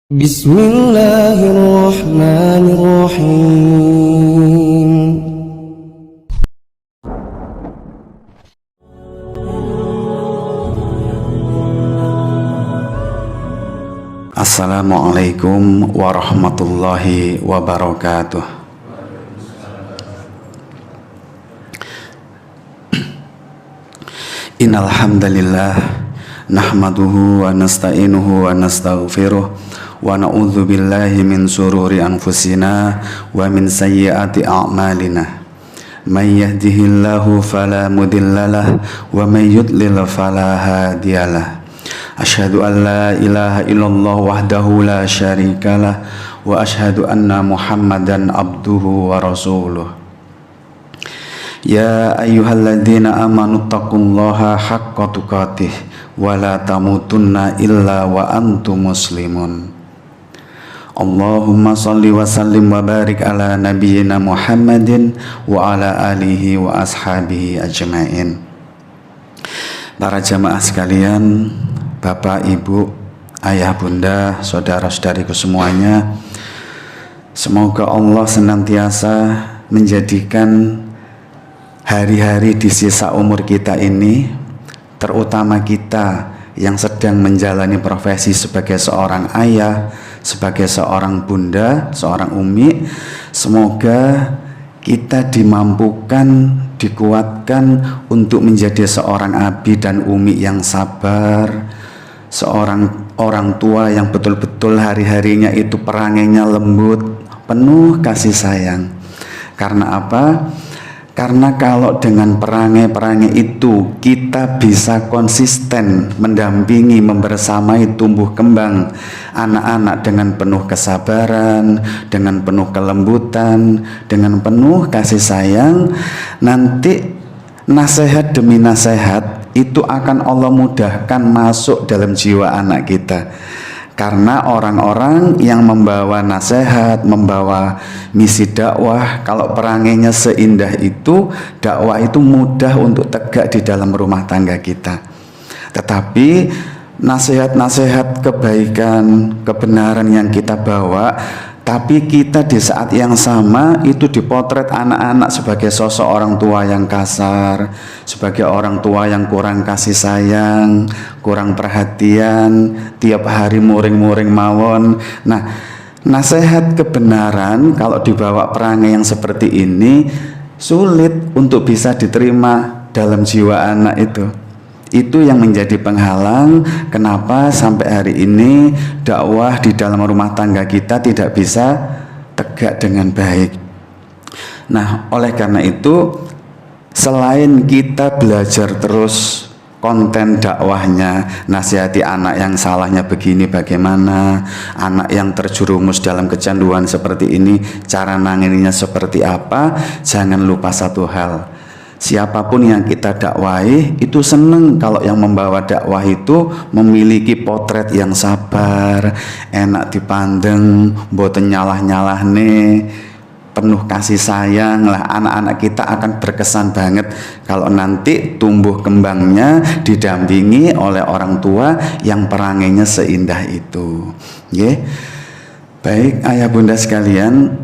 Bismillahirrahmanirrahim. Assalamualaikum warahmatullahi wabarakatuh. Innal hamdalillah nahmaduhu wa nasta'inuhu wa nastaghfiruh wa na'udzu billahi min shururi anfusina wa min sayyiati a'malina. May yahdihillahu fala mudhillalah wa may yudlil fala hadiyalah. Asyhadu an la ilaha illallah wahdahu la syarikalah wa asyhadu anna Muhammadan abduhu wa rasuluh. Ya ayyuhalladzina amanu taqullaha haqqa tuqatih wa la tamutunna illa wa antum muslimun. Allahumma salli wa sallim wa barik ala nabiyyina Muhammadin wa ala alihi wa ashabihi ajmain. Para jamaah sekalian, Bapak, Ibu, Ayah, Bunda, saudara-saudariku semuanya, semoga Allah senantiasa menjadikan hari-hari di sisa umur kita ini, terutama kita yang sedang menjalani profesi sebagai seorang ayah, sebagai seorang bunda, seorang umi, semoga kita dimampukan, dikuatkan untuk menjadi seorang abi dan umi yang sabar, seorang orang tua yang betul-betul hari-harinya itu perangainya lembut, penuh kasih sayang. Karena apa? Karena kalau dengan perangai-perangai itu kita bisa konsisten mendampingi, membersamai tumbuh kembang anak-anak dengan penuh kesabaran, dengan penuh kelembutan, dengan penuh kasih sayang, nanti nasihat demi nasihat itu akan Allah mudahkan masuk dalam jiwa anak kita. Karena orang-orang yang membawa nasihat, membawa misi dakwah, kalau perangainya seindah itu, dakwah itu mudah untuk tegak di dalam rumah tangga kita. Tetapi nasihat-nasihat kebaikan, kebenaran yang kita bawa, tapi kita di saat yang sama itu dipotret anak-anak sebagai sosok orang tua yang kasar, sebagai orang tua yang kurang kasih sayang, kurang perhatian, tiap hari muring-muring mawon. Nah, nasihat kebenaran kalau dibawa perangai yang seperti ini sulit untuk bisa diterima dalam jiwa anak itu. Itu yang menjadi penghalang kenapa sampai hari ini dakwah di dalam rumah tangga kita tidak bisa tegak dengan baik. Nah, oleh karena itu, selain kita belajar terus konten dakwahnya, nasihati anak yang salahnya begini bagaimana, anak yang terjerumus dalam kecanduan seperti ini cara nanganinya seperti apa, jangan lupa satu hal. Siapapun yang kita dakwahi itu seneng kalau yang membawa dakwah itu memiliki potret yang sabar, enak dipandang, mboten nyalah-nyalah nih, penuh kasih sayang lah. Anak-anak kita akan berkesan banget kalau nanti tumbuh kembangnya didampingi oleh orang tua yang perangainya seindah itu. Nggih. Baik, ayah bunda sekalian,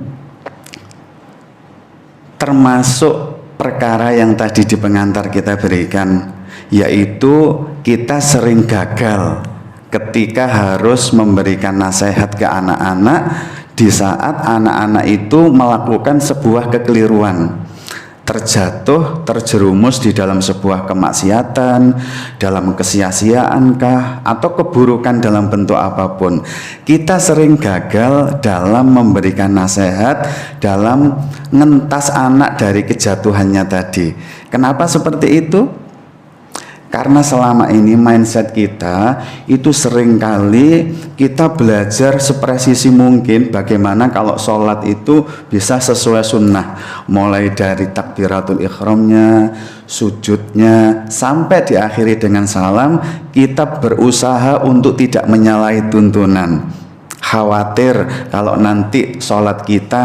termasuk perkara yang tadi di pengantar kita berikan, yaitu kita sering gagal ketika harus memberikan nasihat ke anak-anak di saat anak-anak itu melakukan sebuah kekeliruan, terjatuh, terjerumus di dalam sebuah kemaksiatan, dalam kesia-siaan kah, atau keburukan dalam bentuk apapun. Kita sering gagal dalam memberikan nasihat, dalam ngentas anak dari kejatuhannya tadi. Kenapa seperti itu? Karena selama ini mindset kita itu seringkali kita belajar sepresisi mungkin bagaimana kalau sholat itu bisa sesuai sunnah, mulai dari takbiratul ihramnya, sujudnya, sampai diakhiri dengan salam. Kita berusaha untuk tidak menyalahi tuntunan, khawatir kalau nanti sholat kita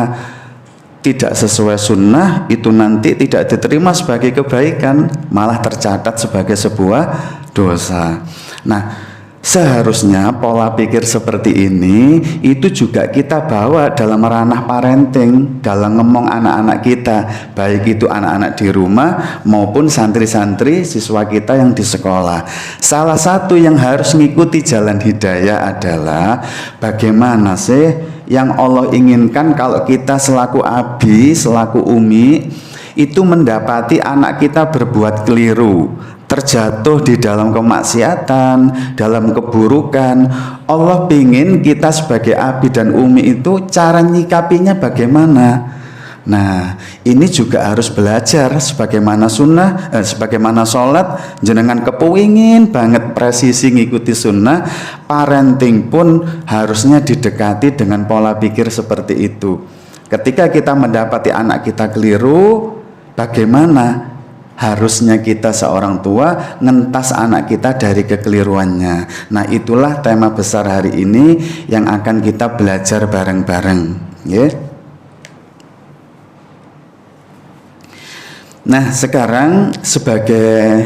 tidak sesuai sunnah itu nanti tidak diterima sebagai kebaikan, malah tercatat sebagai sebuah dosa. Nah, Seharusnya pola pikir seperti ini itu juga kita bawa dalam ranah parenting, dalam ngomong anak-anak kita, baik itu anak-anak di rumah maupun santri-santri siswa kita yang di sekolah. Salah satu yang harus mengikuti jalan hidayah adalah bagaimana sih yang Allah inginkan kalau kita selaku abi, selaku umi itu mendapati anak kita berbuat keliru, terjatuh di dalam kemaksiatan, dalam keburukan. Allah pingin kita sebagai abi dan umi itu cara nyikapinya bagaimana. Nah, ini juga harus belajar sebagaimana sunnah, sebagaimana sholat, jenengan kepuingin banget presisi ngikuti sunnah, parenting pun harusnya didekati dengan pola pikir seperti itu. Ketika kita mendapati anak kita keliru, bagaimana harusnya kita seorang tua ngentas anak kita dari kekeliruannya. Nah, itulah tema besar hari ini yang akan kita belajar bareng-bareng, ya. Nah, sekarang sebagai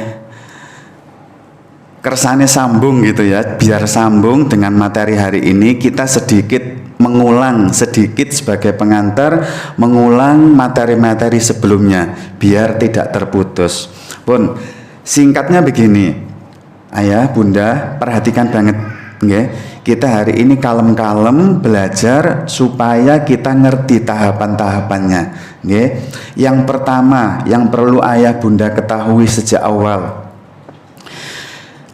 kersane sambung gitu ya, biar sambung dengan materi hari ini, kita sedikit mengulang sedikit sebagai pengantar, mengulang materi-materi sebelumnya biar tidak terputus. Pun singkatnya begini, ayah bunda perhatikan banget, ya. Kita hari ini kalem-kalem belajar supaya kita ngerti tahapan-tahapannya, ya. Yang pertama yang perlu ayah bunda ketahui sejak awal,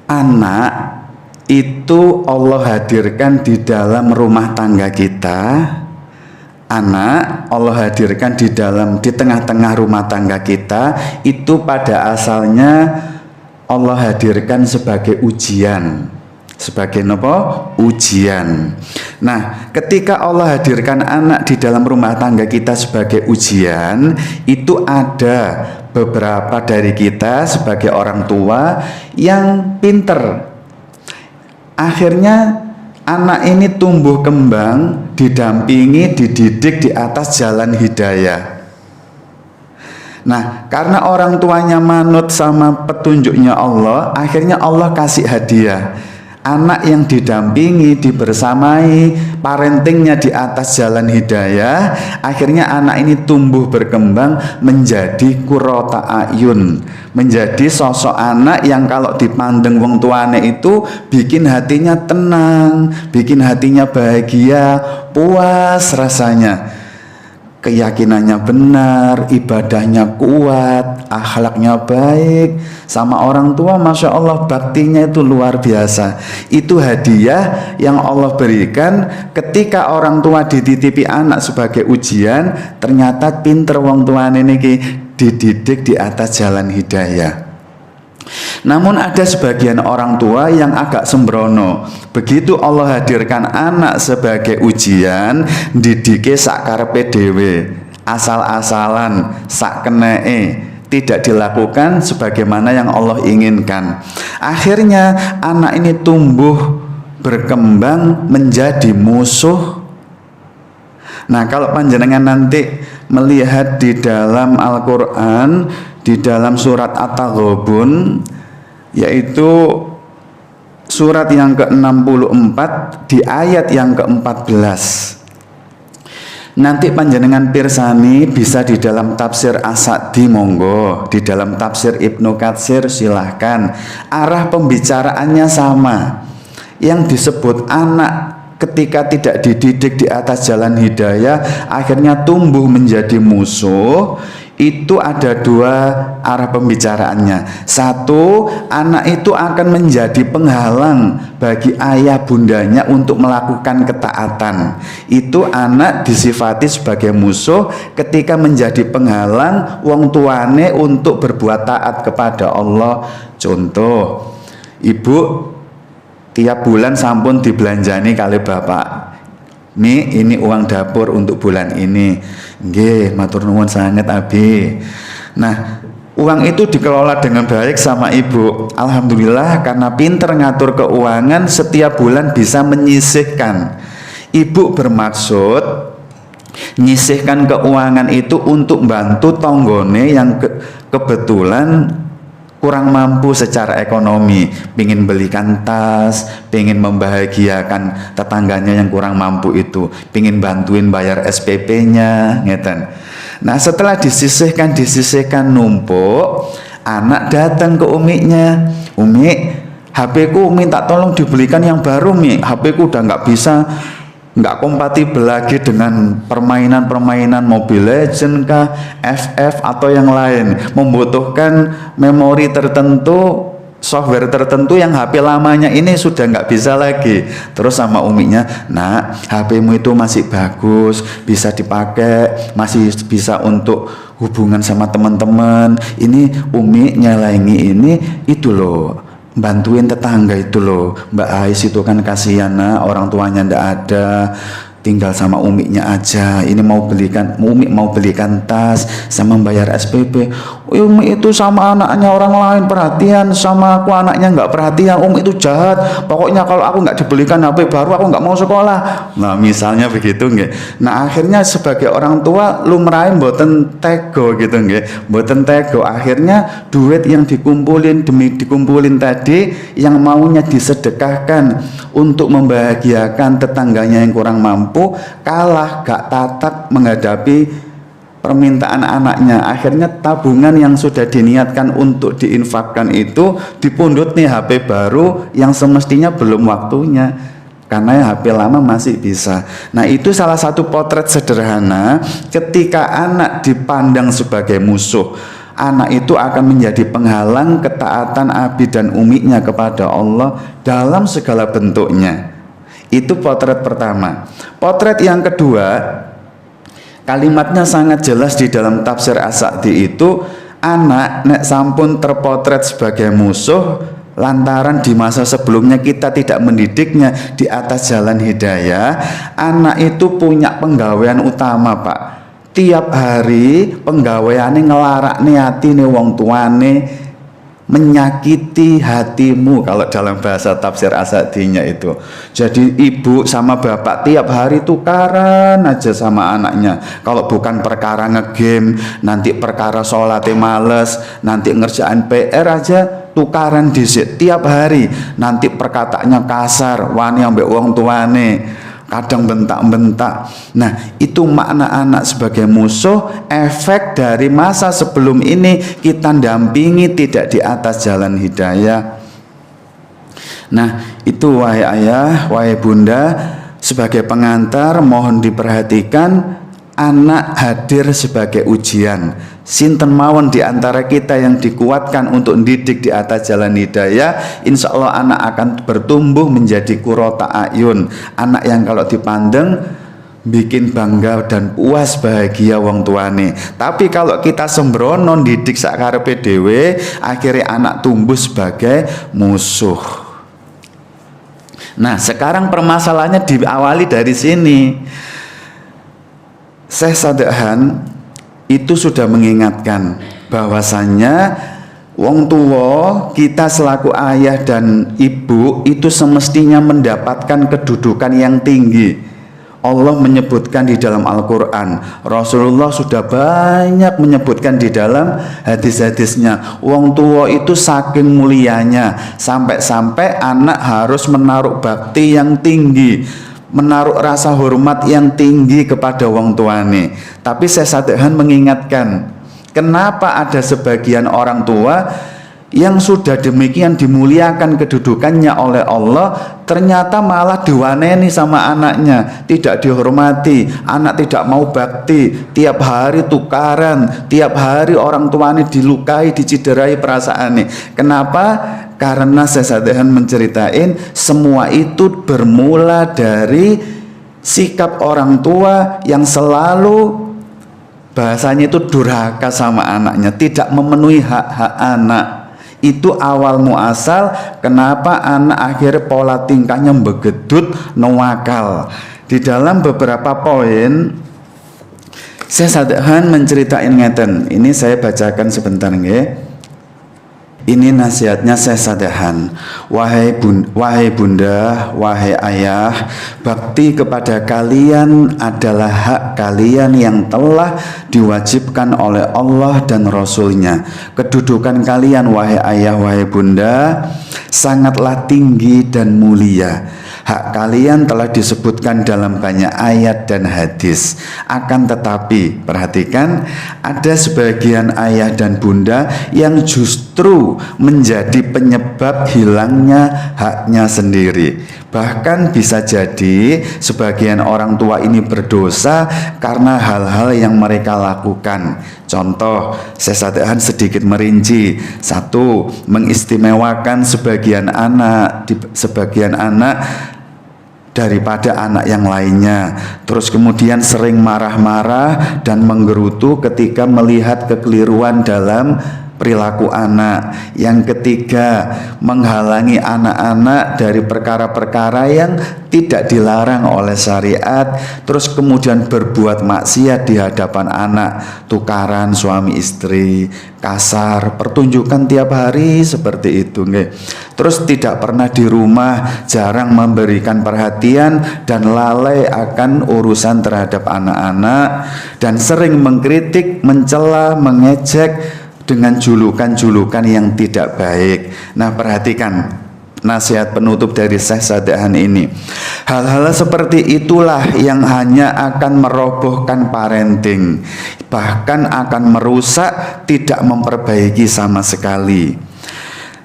anak itu Allah hadirkan di dalam rumah tangga kita. Anak Allah hadirkan di tengah-tengah rumah tangga kita itu pada asalnya Allah hadirkan sebagai ujian. Sebagai apa? Ujian. Nah, ketika Allah hadirkan anak di dalam rumah tangga kita sebagai ujian, itu ada beberapa dari kita sebagai orang tua yang pinter. Akhirnya anak ini tumbuh kembang, didampingi, dididik di atas jalan hidayah. Nah, karena orang tuanya manut sama petunjuknya Allah, akhirnya Allah kasih hadiah. Anak yang didampingi, dibersamai, parentingnya di atas jalan hidayah, akhirnya anak ini tumbuh berkembang menjadi qurrata ayun, menjadi sosok anak yang kalau dipandang wong tuane itu bikin hatinya tenang, bikin hatinya bahagia, puas rasanya. Keyakinannya benar, ibadahnya kuat, akhlaknya baik, sama orang tua Masya Allah baktinya itu luar biasa. Itu hadiah yang Allah berikan ketika orang tua dititipi anak sebagai ujian, ternyata pinter wong tuane niki dididik di atas jalan hidayah. Namun ada sebagian orang tua yang agak sembrono. Begitu Allah hadirkan anak sebagai ujian, didike sak karepe dhewe, asal-asalan, sak kenee, tidak dilakukan sebagaimana yang Allah inginkan. Akhirnya anak ini tumbuh berkembang menjadi musuh. Nah, kalau panjenengan nanti melihat di dalam Al-Quran, di dalam surat At-Taghabun, yaitu surat yang ke-64 di ayat yang ke-14, nanti panjenengan pirsani bisa di dalam tafsir As-Sa'di monggo, di dalam tafsir Ibnu Katsir silahkan. Arah pembicaraannya sama. Yang disebut anak ketika tidak dididik di atas jalan hidayah akhirnya tumbuh menjadi musuh. Itu ada dua arah pembicaraannya. Satu, anak itu akan menjadi penghalang bagi ayah bundanya untuk melakukan ketaatan. Itu anak disifati sebagai musuh ketika menjadi penghalang wong tuane untuk berbuat taat kepada Allah. Contoh, ibu tiap bulan sampun dibelanjani kali bapak, ini uang dapur untuk bulan ini. Nggih, matur nuwun sanget abi. Nah, uang itu dikelola dengan baik sama ibu. Alhamdulillah, karena pinter ngatur keuangan, setiap bulan bisa menyisihkan. Ibu bermaksud nyisihkan keuangan itu untuk bantu tonggone yang kebetulan kurang mampu secara ekonomi, pingin belikan tas, pingin membahagiakan tetangganya yang kurang mampu itu, pingin bantuin bayar SPP-nya, ngeten. Nah setelah disisihkan numpuk, anak datang ke uminya, Umi, HP ku minta tolong dibelikan yang baru, Mi, HP ku udah nggak kompatibel lagi dengan permainan Mobile Legends kah, FF atau yang lain, membutuhkan memori tertentu, software tertentu yang HP lamanya ini sudah nggak bisa lagi. Terus sama uminya, nah HP-mu itu masih bagus, bisa dipakai, masih bisa untuk hubungan sama teman-teman. Ini umi nyalangi ini itu loh, bantuin tetangga itu loh, Mbak Ais itu kan kasihan, nah orang tuanya ndak ada, tinggal sama umiknya aja. Ini umi mau belikan tas sama bayar SPP. Umi itu sama anaknya orang lain perhatian, sama aku anaknya nggak perhatian. Umi itu jahat, pokoknya kalau aku nggak dibelikan HP baru aku nggak mau sekolah. Nah misalnya begitu nggih. Nah akhirnya sebagai orang tua lumrahe mboten tego gitu nggih, mboten tego. Akhirnya duit yang dikumpulin tadi yang maunya disedekahkan untuk membahagiakan tetangganya yang kurang mampu, kalah gak tatak menghadapi permintaan anaknya. Akhirnya tabungan yang sudah diniatkan untuk diinfakkan itu dipundut nih HP baru yang semestinya belum waktunya, karena HP lama masih bisa. Nah itu salah satu potret sederhana ketika anak dipandang sebagai musuh. Anak itu akan menjadi penghalang ketaatan abi dan umiknya kepada Allah dalam segala bentuknya. Itu potret pertama. Potret yang kedua, kalimatnya sangat jelas di dalam tafsir As-Sa'di itu, anak nek sampun terpotret sebagai musuh lantaran di masa sebelumnya kita tidak mendidiknya di atas jalan hidayah. Anak itu punya penggawean utama, Pak. Tiap hari penggaweane ngelarakne atine wong tuane, menyakiti hatimu kalau dalam bahasa tafsir As-Sa'dinya itu. Jadi ibu sama bapak tiap hari tukaran aja sama anaknya. Kalau bukan perkara ngegame, nanti perkara sholatnya males, nanti ngerjain PR aja tukaran disit tiap hari. Nanti perkataannya kasar, wani ambek wong tuane, kadang bentak-bentak. Nah itu makna anak sebagai musuh, efek dari masa sebelum ini kita dampingi tidak di atas jalan hidayah. Nah itu wahai ayah, wahai bunda, sebagai pengantar mohon diperhatikan, anak hadir sebagai ujian. Sinten mawon di antara kita yang dikuatkan untuk didik di atas jalan hidayah, insya Allah anak akan bertumbuh menjadi qurrata ayun, anak yang kalau dipandang bikin bangga dan puas bahagia wong tuane. Tapi kalau kita sembrono didik sakarepe dhewe, akhirnya anak tumbuh sebagai musuh. Nah sekarang permasalahannya diawali dari sini. Syekh Sadaqhan itu sudah mengingatkan bahwasannya wong tua kita selaku ayah dan ibu itu semestinya mendapatkan kedudukan yang tinggi. Allah menyebutkan di dalam Al-Quran, Rasulullah sudah banyak menyebutkan di dalam hadis-hadisnya, wong tua itu saking mulianya sampai-sampai anak harus menaruh bakti yang tinggi, menaruh rasa hormat yang tinggi kepada wong tuane. Tapi Syekh Sadaqhan mengingatkan, kenapa ada sebagian orang tua yang sudah demikian dimuliakan kedudukannya oleh Allah, ternyata malah diwaneni sama anaknya, tidak dihormati, anak tidak mau bakti, tiap hari tukaran, tiap hari orang tuanya dilukai, diciderai perasaannya. Kenapa? Karena Syekh Sadaqhan menceritain semua itu bermula dari sikap orang tua yang selalu bahasanya itu durhaka sama anaknya, tidak memenuhi hak-hak anak. Itu awal muasal kenapa anak akhirnya pola tingkahnya begedut, nawakal. Di dalam beberapa poin Syekh Sadaqhan menceritain ngeten. Ini saya bacakan sebentar nggih. Ini nasihatnya Syekh Sadehan. Wahai bunda, wahai ayah, bakti kepada kalian adalah hak kalian yang telah diwajibkan oleh Allah dan Rasul-Nya. Kedudukan kalian, wahai ayah, wahai bunda, sangatlah tinggi dan mulia. Hak kalian telah disebutkan dalam banyak ayat dan hadis. Akan tetapi, perhatikan, ada sebagian ayah dan bunda yang justru menjadi penyebab hilangnya haknya sendiri. Bahkan bisa jadi sebagian orang tua ini berdosa karena hal-hal yang mereka lakukan. Contoh, saya sedikit merinci. Satu, mengistimewakan sebagian anak daripada anak yang lainnya. Terus kemudian sering marah-marah dan menggerutu ketika melihat kekeliruan dalam perilaku anak. Yang ketiga, menghalangi anak-anak dari perkara-perkara yang tidak dilarang oleh syariat. Terus kemudian berbuat maksiat di hadapan anak, tukaran suami istri, kasar, pertunjukan tiap hari seperti itu. Terus tidak pernah di rumah, jarang memberikan perhatian dan lalai akan urusan terhadap anak-anak, dan sering mengkritik, mencela, mengejek dengan julukan-julukan yang tidak baik. Nah, perhatikan nasihat penutup dari Syekh Sadehan ini. Hal-hal seperti itulah yang hanya akan merobohkan parenting, bahkan akan merusak, tidak memperbaiki sama sekali.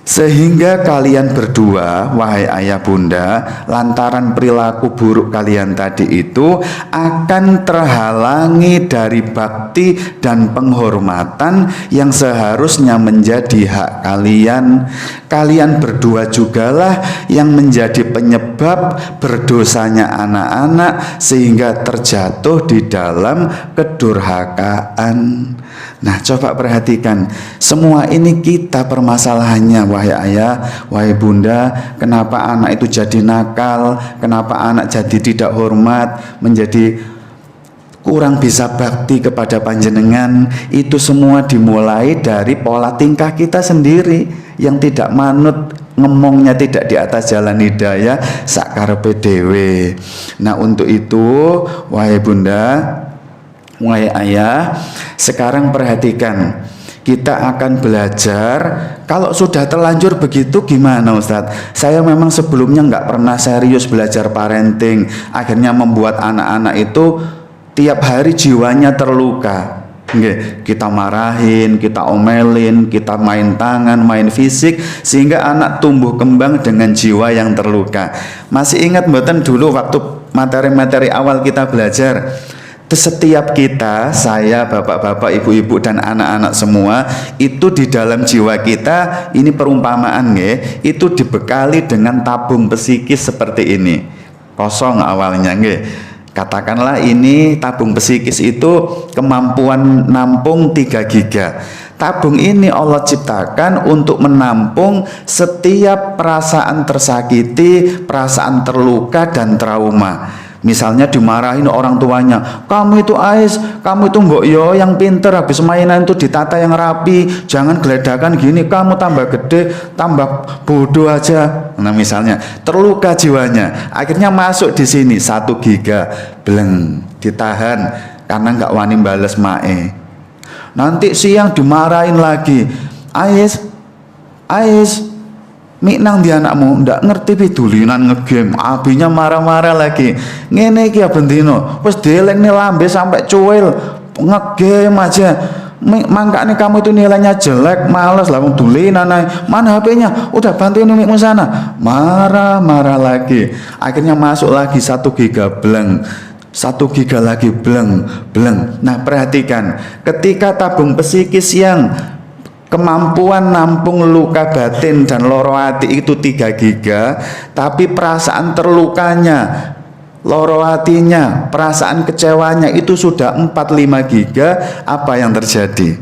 Sehingga kalian berdua, wahai ayah bunda, lantaran perilaku buruk kalian tadi itu, akan terhalangi dari bakti dan penghormatan yang seharusnya menjadi hak kalian. Kalian berdua jugalah yang menjadi penyebab berdosanya anak-anak sehingga terjatuh di dalam kedurhakaan. Nah, coba perhatikan, semua ini kita permasalahannya, wahai ayah, wahai bunda. Kenapa anak itu jadi nakal? Kenapa anak jadi tidak hormat, menjadi kurang bisa bakti kepada panjenengan? Itu semua dimulai dari pola tingkah kita sendiri yang tidak manut, ngomongnya tidak di atas jalan hidayah, sakarepe dhewe. Nah, untuk itu, wahai bunda, wahai ayah, sekarang perhatikan, kita akan belajar. Kalau sudah terlanjur begitu gimana Ustadz? Saya memang sebelumnya nggak pernah serius belajar parenting, akhirnya membuat anak-anak itu tiap hari jiwanya terluka. Kita marahin, kita omelin, kita main tangan, main fisik, sehingga anak tumbuh kembang dengan jiwa yang terluka. Masih ingat mboten dulu waktu materi-materi awal kita belajar? Setiap kita, saya, bapak-bapak, ibu-ibu, dan anak-anak semua, itu di dalam jiwa kita, ini perumpamaan itu dibekali dengan tabung psikis seperti ini. Kosong awalnya Katakanlah ini tabung psikis itu kemampuan nampung 3 giga. Tabung ini Allah ciptakan untuk menampung setiap perasaan tersakiti, perasaan terluka dan trauma. Misalnya dimarahin orang tuanya, kamu itu Ais, kamu itu mbok yo yang pinter, habis mainan itu ditata yang rapi, jangan geledakan gini, kamu tambah gede, tambah bodoh aja. Nah, misalnya terluka jiwanya, akhirnya masuk di sini 1 giga, bleng, ditahan karena nggak wani bales mae. Nanti siang dimarahin lagi, Ais, nang di anakmu ndak ngerti pidulinan ngegame, abinya marah-marah lagi. Ngene iki ya bendino, wis deleng nih lambe sampai cuil, ngegame aja. Makanya kamu itu nilainya jelek, males lah dulinan ae. Mana HP-nya? Udah bantuin umikmu sana. Marah-marah lagi. Akhirnya masuk lagi 1 giga bleng. 1 giga lagi bleng. Nah, perhatikan, ketika tabung psikis yang kemampuan nampung luka batin dan loro hati itu 3 giga, tapi perasaan terlukanya, loro hatinya, perasaan kecewanya itu sudah 4-5 giga, apa yang terjadi?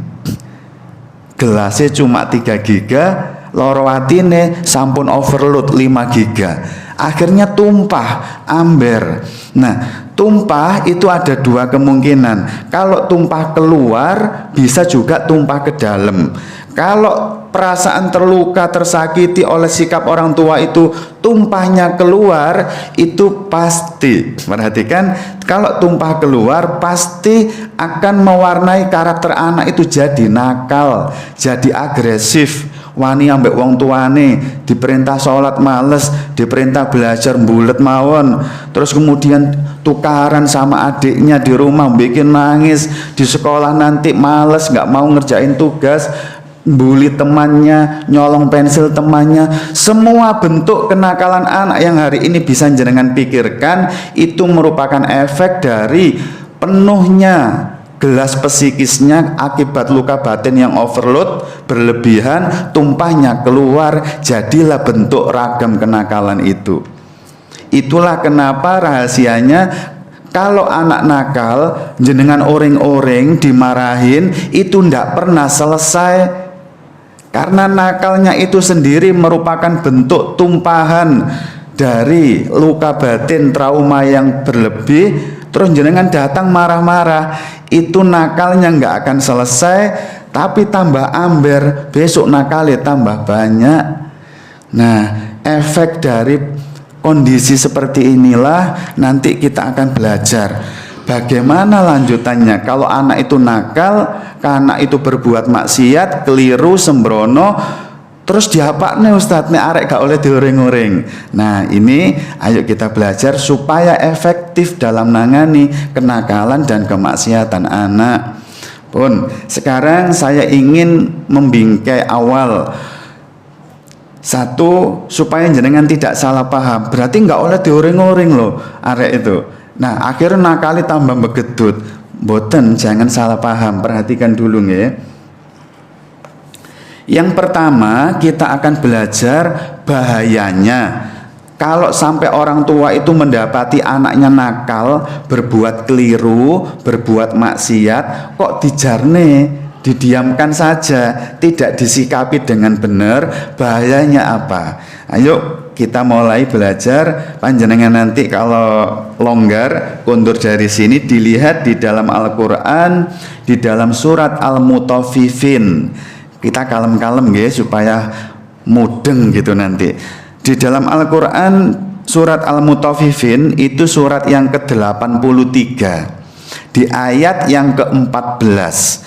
Gelasnya cuma 3 giga, loro hatine sampun overload 5 giga. Akhirnya tumpah, amber. Nah, tumpah itu ada 2 kemungkinan. Kalau tumpah keluar, bisa juga tumpah ke dalam. Kalau perasaan terluka, tersakiti oleh sikap orang tua itu tumpahnya keluar, itu pasti, perhatikan, kalau tumpah keluar pasti akan mewarnai karakter anak itu jadi nakal, jadi agresif, wani ambek wong tuane, diperintah sholat males, diperintah belajar bulet mawon, terus kemudian tukaran sama adiknya di rumah, bikin nangis, di sekolah nanti males, nggak mau ngerjain tugas, bully temannya, nyolong pensil temannya. Semua bentuk kenakalan anak yang hari ini bisa jenengan pikirkan itu merupakan efek dari penuhnya gelas psikisnya akibat luka batin yang overload, berlebihan, tumpahnya keluar, jadilah bentuk ragam kenakalan itu. Itulah kenapa rahasianya kalau anak nakal jenengan oreng-oreng dimarahin itu ndak pernah selesai. Karena nakalnya itu sendiri merupakan bentuk tumpahan dari luka batin trauma yang berlebih, terus jenengan datang marah-marah, itu nakalnya nggak akan selesai, tapi tambah amber, besok nakalnya tambah banyak. Nah, efek dari kondisi seperti inilah nanti kita akan belajar bagaimana lanjutannya kalau anak itu nakal, anak itu berbuat maksiat, keliru, sembrono, terus diapakne Ustadz, arek gak oleh dioreng-oreng. Nah ini ayo kita belajar supaya efektif dalam nangani kenakalan dan kemaksiatan anak. Pun sekarang saya ingin membingkai awal. Satu, supaya jenengan tidak salah paham, berarti nggak oleh dioreng-oreng loh arek itu. Nah akhirnya nakali tambah begedut. Boten, jangan salah paham, perhatikan dulu ya. Yang pertama kita akan belajar bahayanya kalau sampai orang tua itu mendapati anaknya nakal, berbuat keliru, berbuat maksiat, kok dijarne, didiamkan saja, tidak disikapi dengan benar, bahayanya apa? Ayo kita mulai belajar. Panjenengan nanti kalau longgar kundur dari sini dilihat di dalam Al-Quran, di dalam surat Al-Mutaffifin. Kita kalem-kalem ya supaya mudeng gitu nanti. Di dalam Al-Quran surat Al-Mutaffifin itu surat yang ke-83 di ayat yang ke-14.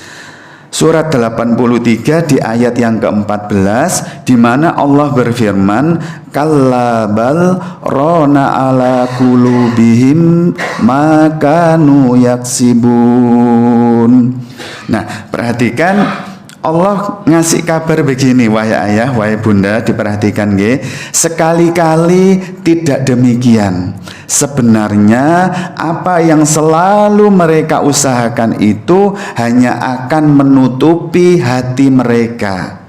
Surat 83 di ayat yang ke-14 di mana Allah berfirman, kalla bal rona ala qulubihim ma kanu yaksibun. Nah, perhatikan Allah ngasih kabar begini, wahai ayah, wahai bunda, diperhatikan nggih. Sekali-kali tidak demikian. Sebenarnya apa yang selalu mereka usahakan itu hanya akan menutupi hati mereka.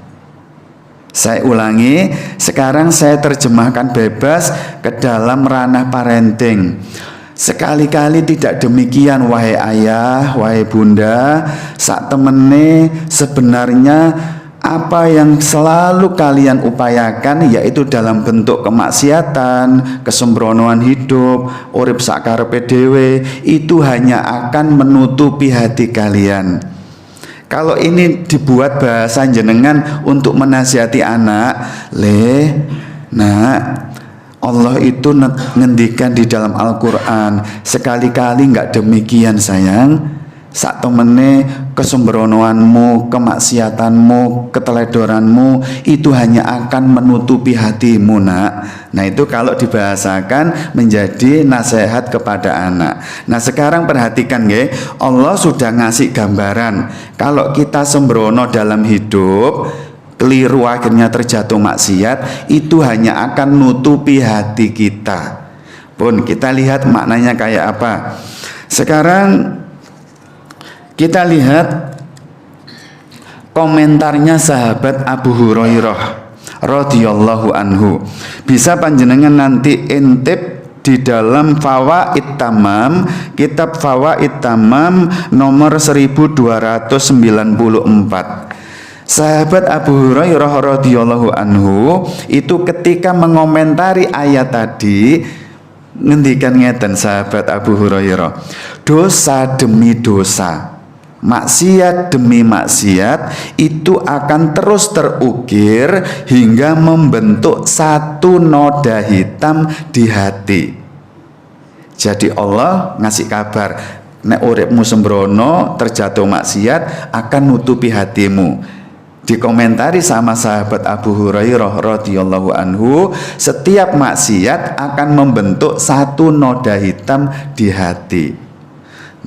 Saya ulangi, sekarang saya terjemahkan bebas ke dalam ranah parenting. Sekali-kali tidak demikian, wahai ayah, wahai bunda, sak temene sebenarnya apa yang selalu kalian upayakan yaitu dalam bentuk kemaksiatan, kesembronoan hidup, urip sakarepe dhewe, itu hanya akan menutupi hati kalian. Kalau ini dibuat bahasa jenengan untuk menasihati anak, Allah itu ngendikan di dalam Al-Quran, sekali-kali nggak demikian sayang. Sak temene kesembronoanmu, kemaksiatanmu, keteledoranmu itu hanya akan menutupi hatimu, nak. Nah itu kalau dibahasakan menjadi nasihat kepada anak. Nah sekarang perhatikan ya, Allah sudah ngasih gambaran kalau kita sembrono dalam hidup, keliru akhirnya terjatuh maksiat, itu hanya akan nutupi hati kita. Pun kita lihat maknanya kayak apa. Sekarang kita lihat komentarnya sahabat Abu Hurairah radhiyallahu anhu. Bisa panjenengan nanti intip di dalam Fawaid Tamam, kitab Fawaid Tamam nomor 1294. Sahabat Abu Hurairah radhiyallahu anhu itu ketika mengomentari ayat tadi ngendikan ngeten sahabat Abu Hurairah, dosa demi dosa. maksiat demi maksiat itu akan terus terukir hingga membentuk satu noda hitam di hati. Jadi Allah ngasih kabar, nek uripmu sembrono terjatuh maksiat akan nutupi hatimu. Dikomentari sama sahabat Abu Hurairah radhiyallahu anhu, setiap maksiat akan membentuk satu noda hitam di hati.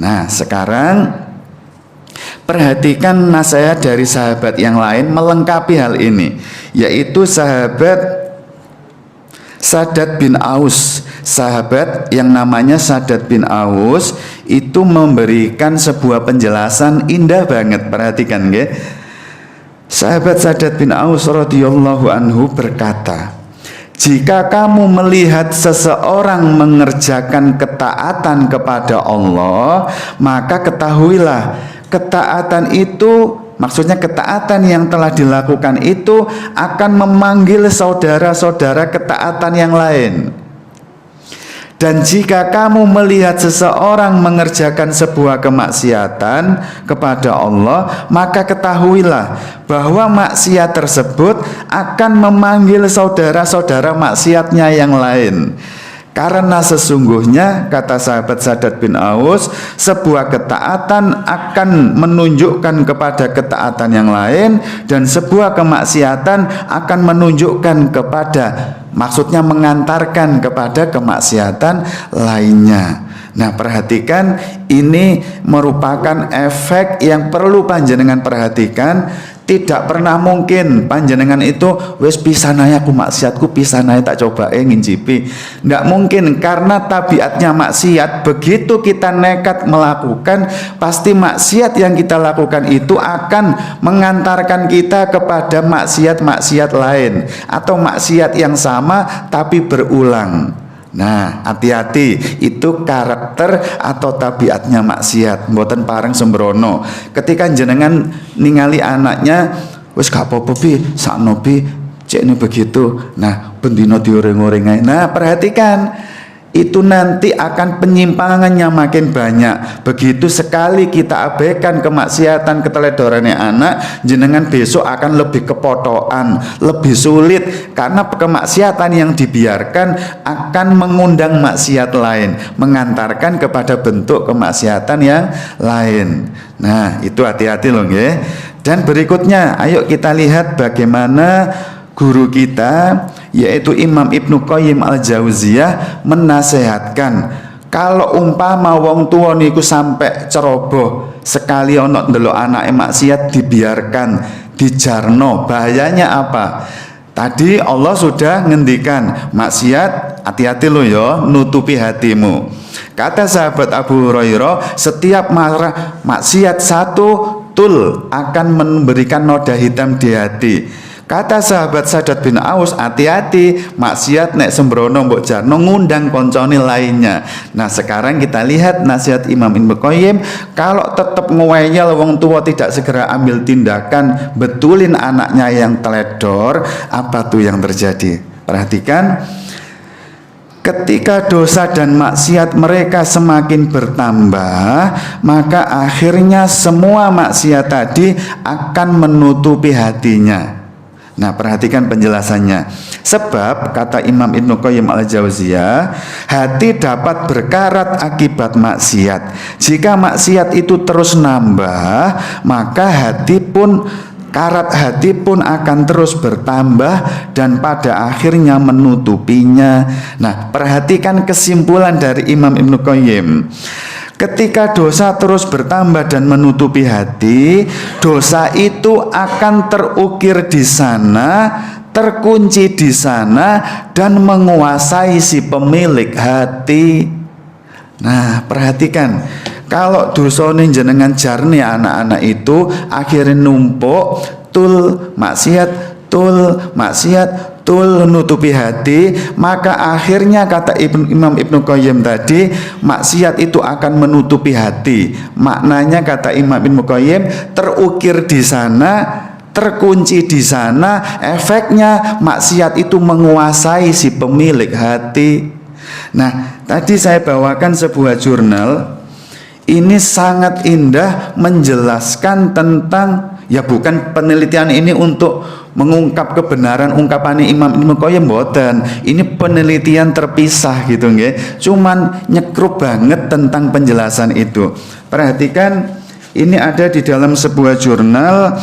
Nah, sekarang perhatikan nasihat dari sahabat yang lain melengkapi hal ini, yaitu sahabat Shaddad bin Aus. Sahabat yang namanya Shaddad bin Aus itu memberikan sebuah penjelasan indah banget. Perhatikan nggih. Sahabat Shaddad bin Aus radhiyallahu anhu berkata, jika kamu melihat seseorang mengerjakan ketaatan kepada Allah, maka ketahuilah ketaatan itu, maksudnya ketaatan yang telah dilakukan itu akan memanggil saudara-saudara ketaatan yang lain. Dan jika kamu melihat seseorang mengerjakan sebuah kemaksiatan kepada Allah, maka ketahuilah bahwa maksiat tersebut akan memanggil saudara-saudara maksiatnya yang lain. Karena sesungguhnya, kata sahabat Shaddad bin Aus, sebuah ketaatan akan menunjukkan kepada ketaatan yang lain, dan sebuah kemaksiatan akan menunjukkan kepada, maksudnya mengantarkan kepada kemaksiatan lainnya. Nah, perhatikan, ini merupakan efek yang perlu panjenengan perhatikan. Tidak pernah mungkin panjenengan itu wis pisanaya aku maksiatku pisanaya tak coba ngincipi. Tidak mungkin, karena tabiatnya maksiat, begitu kita nekat melakukan, pasti maksiat yang kita lakukan itu akan mengantarkan kita kepada maksiat-maksiat lain atau maksiat yang sama tapi berulang. Nah, hati-hati, itu karakter atau tabiatnya maksiat, mboten pareng sembrono. Ketika jenengan ningali anaknya, wis gak apa-apa bi, sakno bi, cek ini begitu. Nah, bendino dioreng-oreng. Nah, perhatikan, itu nanti akan penyimpangannya makin banyak. Begitu sekali kita abaikan kemaksiatan, keteledorannya anak, jenengan besok akan lebih kepotokan, lebih sulit, karena kemaksiatan yang dibiarkan akan mengundang maksiat lain, mengantarkan kepada bentuk kemaksiatan yang lain. Nah, itu hati-hati loh ya. Dan berikutnya, ayo kita lihat bagaimana guru kita, yaitu Imam Ibnu Qayyim al-Jauziyah, menasehatkan kalau umpama wong tua niku sampai ceroboh sekali ono ndelok anake maksiat dibiarkan, dijarno, bahayanya apa? Tadi Allah sudah ngendikan maksiat, hati-hati lo ya, nutupi hatimu. Kata sahabat Abu Hurairah, setiap marah maksiat satu tul akan memberikan noda hitam di hati. Kata sahabat Shaddad bin Aus, hati-hati, maksiat nek sembrono mbok jarno ngundang koncone lainnya. Nah, sekarang kita lihat nasihat Imam Ibnu Qayyim, kalau tetap ngeweyel wong tua tidak segera ambil tindakan betulin anaknya yang teledor, apa tuh yang terjadi? Perhatikan, ketika dosa dan maksiat mereka semakin bertambah, maka akhirnya semua maksiat tadi akan menutupi hatinya. Nah, perhatikan penjelasannya. Sebab, kata Imam Ibnu Qayyim al-Jauziyah, hati dapat berkarat akibat maksiat. Jika maksiat itu terus nambah, maka karat hati pun akan terus bertambah dan pada akhirnya menutupinya. Nah, perhatikan kesimpulan dari Imam Ibnu Qayyim. Ketika dosa terus bertambah dan menutupi hati, dosa itu akan terukir di sana, terkunci di sana, dan menguasai si pemilik hati. Nah, perhatikan, kalau dosa ini jenengan jarni anak-anak itu akhirnya numpuk, tul maksiat, tul nutupi hati, maka akhirnya kata Imam Ibnu Qayyim tadi, maksiat itu akan menutupi hati. Maknanya kata Imam Ibnu Qayyim, terukir di sana, terkunci di sana, efeknya maksiat itu menguasai si pemilik hati. Nah, tadi saya bawakan sebuah jurnal. ini sangat indah menjelaskan tentang, ya bukan penelitian ini untuk mengungkap kebenaran ungkapan Imam Ibnu Qayyim mboten. Ini penelitian terpisah gitu nggih. Cuman nyekrup banget tentang penjelasan itu. Perhatikan, ini ada di dalam sebuah jurnal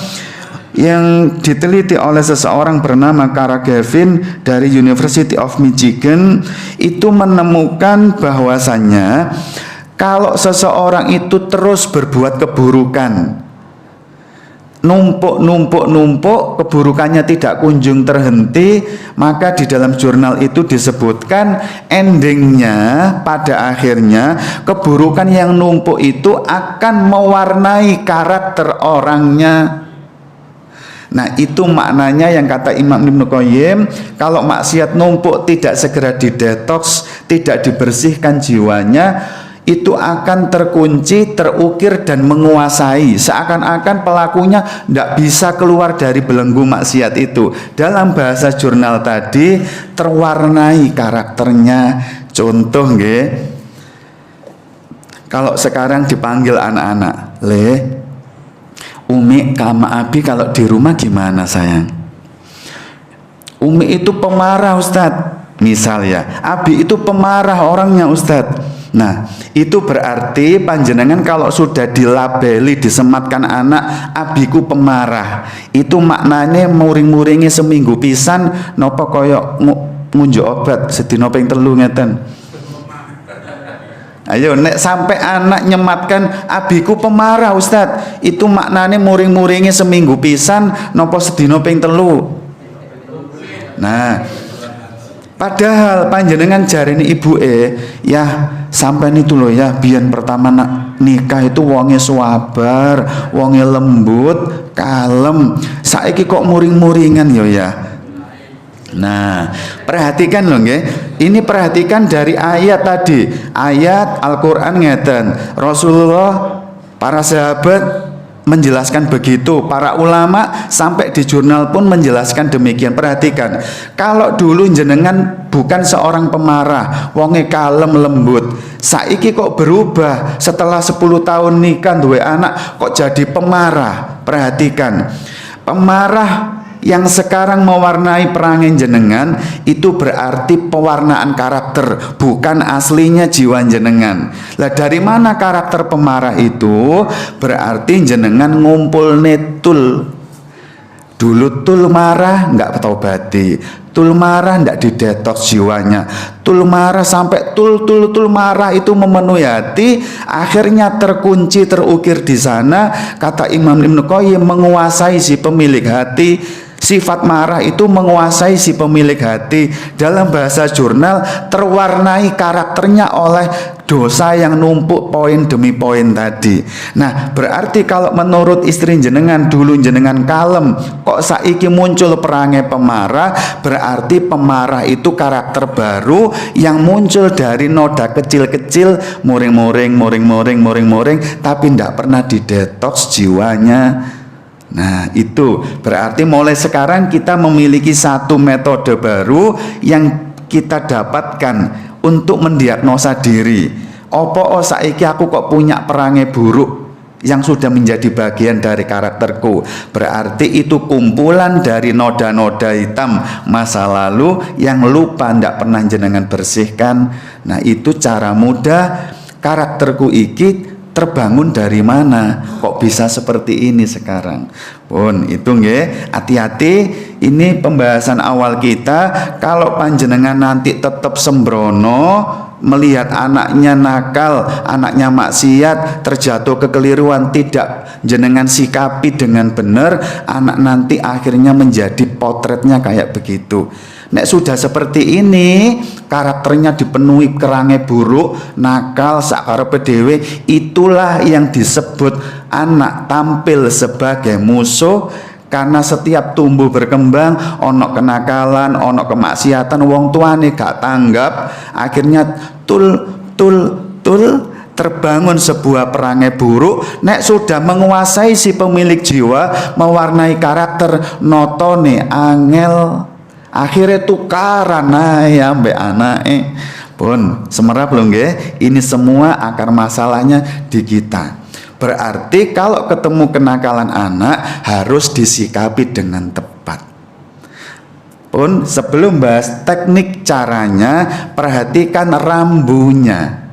yang diteliti oleh seseorang bernama Kara Gavin dari University of Michigan. Itu menemukan bahwasannya kalau seseorang itu terus berbuat keburukan, numpuk, keburukannya tidak kunjung terhenti, maka di dalam jurnal itu disebutkan endingnya, pada akhirnya keburukan yang numpuk itu akan mewarnai karakter orangnya. Nah, itu maknanya yang kata Imam Ibnu Qayyim, kalau maksiat numpuk tidak segera didetoks, tidak dibersihkan jiwanya, itu akan terkunci, terukir dan menguasai. Seakan-akan pelakunya tidak bisa keluar dari belenggu maksiat itu. Dalam bahasa jurnal tadi, terwarnai karakternya. Contoh nggih, kalau sekarang dipanggil anak-anak, Umi sama Abi kalau di rumah gimana sayang? Umi itu pemarah Ustadz, misal ya. Abi itu pemarah orangnya Ustadz. Nah, itu berarti panjenengan kalau sudah dilabeli, disematkan anak abiku pemarah, itu maknanya muring-muringi seminggu pisan nopo koyok ngunjuk obat sedina ping 3 ngeten. Ayo nek sampai anak nyematkan abiku pemarah Ustadz, itu maknanya muring-muringi seminggu pisan nopo sedina ping 3. Nah, padahal panjenengan jarene ibu ya sampai itu loh ya, biyen pertama nikah itu wonge sabar, wonge lembut, kalem. Saiki kok muring-muringan ya. Nah, perhatikan loh nggih. Ini perhatikan dari ayat tadi. Ayat Al-Qur'an ngeten. Rasulullah, para sahabat menjelaskan begitu, para ulama sampai di jurnal pun menjelaskan demikian. Perhatikan, kalau dulu jenengan bukan seorang pemarah, wonge kalem lembut, saiki kok berubah setelah 10 tahun nikah duwe anak kok jadi pemarah. Perhatikan, pemarah yang sekarang mewarnai perangai jenengan itu berarti pewarnaan karakter, bukan aslinya jiwa jenengan. Lah dari mana karakter pemarah itu? Berarti jenengan ngumpul netul. Dulu tul marah nggak taubati, tul marah nggak didetoks jiwanya, tul marah sampai tul marah itu memenuhi hati, akhirnya terkunci, terukir di sana. Kata Imam Ibnu Qayyim, menguasai si pemilik hati. Sifat marah itu menguasai si pemilik hati. Dalam bahasa jurnal, terwarnai karakternya oleh dosa yang numpuk poin demi poin tadi. Nah, berarti kalau menurut istri jenengan dulu jenengan kalem, kok saiki muncul perangai pemarah, berarti pemarah itu karakter baru yang muncul dari noda kecil-kecil, muring-muring, tapi tidak pernah didetoks jiwanya. Nah, itu berarti mulai sekarang kita memiliki satu metode baru yang kita dapatkan untuk mendiagnosa diri. Opo saiki aku kok punya perangai buruk yang sudah menjadi bagian dari karakterku. Berarti itu kumpulan dari noda-noda hitam masa lalu yang lupa ndak pernah jenengan bersihkan. Nah, itu cara mudah. Karakterku iki terbangun dari mana? Kok bisa seperti ini sekarang? Pun itu nggih, hati-hati. Ini pembahasan awal kita. Kalau panjenengan nanti tetap sembrono melihat anaknya nakal, anaknya maksiat, terjatuh kekeliruan, tidak jenengan sikapi dengan benar, anak nanti akhirnya menjadi potretnya kayak begitu. Nek sudah seperti ini, karakternya dipenuhi kerangai buruk, nakal, sakarepe dhewe, itulah yang disebut anak tampil sebagai musuh. Karena setiap tumbuh berkembang, ono kenakalan, ono kemaksiatan, wong tuane gak tanggap, akhirnya terbangun sebuah perangai buruk. Nek sudah menguasai si pemilik jiwa, mewarnai karakter, notone angel, akhirnya tukaran ae ambek anake. Pun semerap loh nggih, ini semua akar masalahnya di kita. Berarti kalau ketemu kenakalan anak harus disikapi dengan tepat. Pun sebelum bahas teknik caranya, perhatikan rambunya.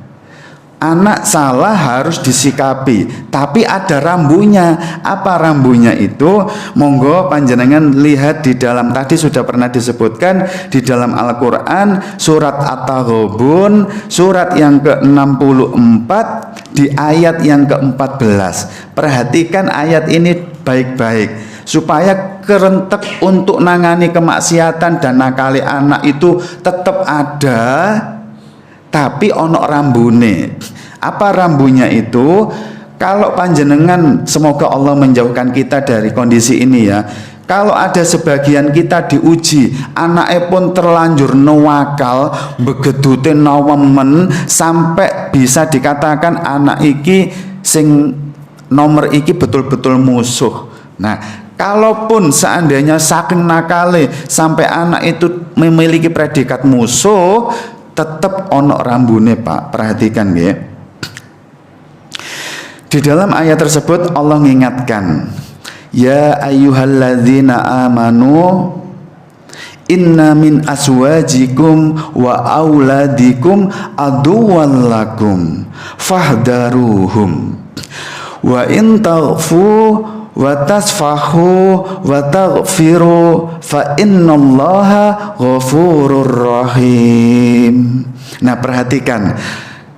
Anak salah harus disikapi, tapi ada rambunya. Apa rambunya itu? Monggo panjenengan lihat di dalam, tadi sudah pernah disebutkan di dalam Al-Quran surat At-Taghabun surat yang ke-64 di ayat yang ke-14. Perhatikan ayat ini baik-baik supaya kerentek untuk nangani kemaksiatan dan nakali anak itu tetap ada, tapi ono rambune. Apa rambunya itu? Kalau panjenengan, semoga Allah menjauhkan kita dari kondisi ini ya. Kalau ada sebagian kita diuji, anaknya pun terlanjur nawakal, begedute nawemen, sampai bisa dikatakan anak iki sing nomor iki betul-betul musuh. Nah, kalaupun seandainya saking nakale sampai anak itu memiliki predikat musuh, tetap ono rambune Pak. Perhatikan ya. Di dalam ayat tersebut Allah mengingatkan, ya ayyuhalladzina amanu inna min aswajikum wa auladikum aduwwan lakum fahdaruhum wa in taghfu wa tasfahu wa taghfiru fa innallaha ghafurur rahim. Nah, perhatikan,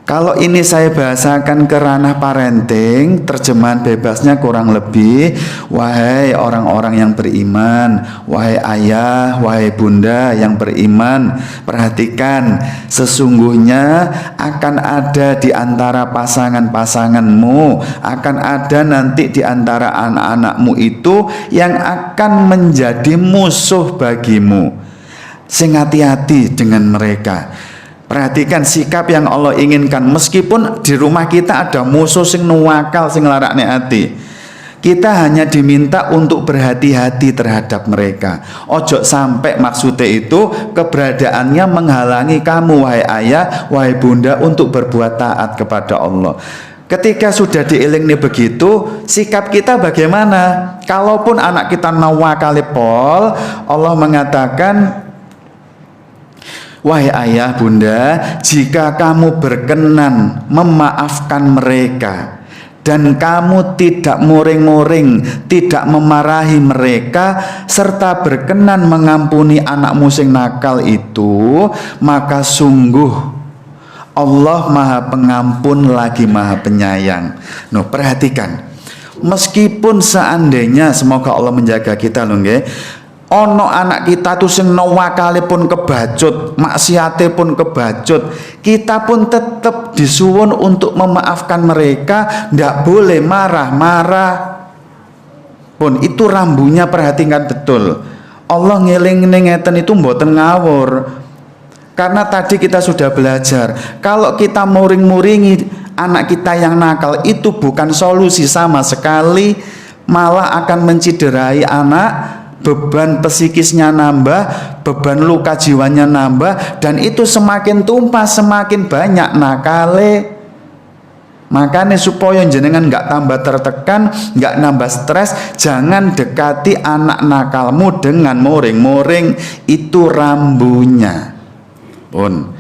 kalau ini saya bahasakan ke ranah parenting, terjemahan bebasnya kurang lebih, wahai orang-orang yang beriman, wahai ayah, wahai bunda yang beriman, perhatikan, sesungguhnya akan ada di antara pasangan-pasanganmu, akan ada nanti di antara anak-anakmu itu yang akan menjadi musuh bagimu. Sing hati-hati dengan mereka. Perhatikan sikap yang Allah inginkan. Meskipun di rumah kita ada musuh sing nuwakal, sing larakne hati, kita hanya diminta untuk berhati-hati terhadap mereka. Ojo sampai maksudnya itu keberadaannya menghalangi kamu, wahai ayah, wahai bunda, untuk berbuat taat kepada Allah. Ketika sudah diiling nih begitu, sikap kita bagaimana? Kalaupun anak kita nawakal pol, Allah mengatakan, wahai ayah bunda, jika kamu berkenan memaafkan mereka dan kamu tidak muring-muring, tidak memarahi mereka, serta berkenan mengampuni anakmu sing nakal itu, maka sungguh Allah Maha Pengampun lagi Maha Penyayang. Nah, perhatikan, meskipun seandainya, semoga Allah menjaga kita loh nggih, ono anak kita tuh sing nawakale pun kebacut, maksiate pun kebacut, kita pun tetap disuwun untuk memaafkan mereka, ndak boleh marah-marah pun. Itu rambunya, perhatikan betul. Allah ngeling ngeten itu mboten ngawur. Karena tadi kita sudah belajar, kalau kita muring-muringi anak kita yang nakal itu bukan solusi sama sekali, malah akan menciderai anak. Beban psikisnya nambah, beban luka jiwanya nambah, dan itu semakin tumpah, semakin banyak nakale. Makanya supaya jenengan nggak tambah tertekan, nggak nambah stres, jangan dekati anak nakalmu dengan muring-muring. Itu rambunya pun.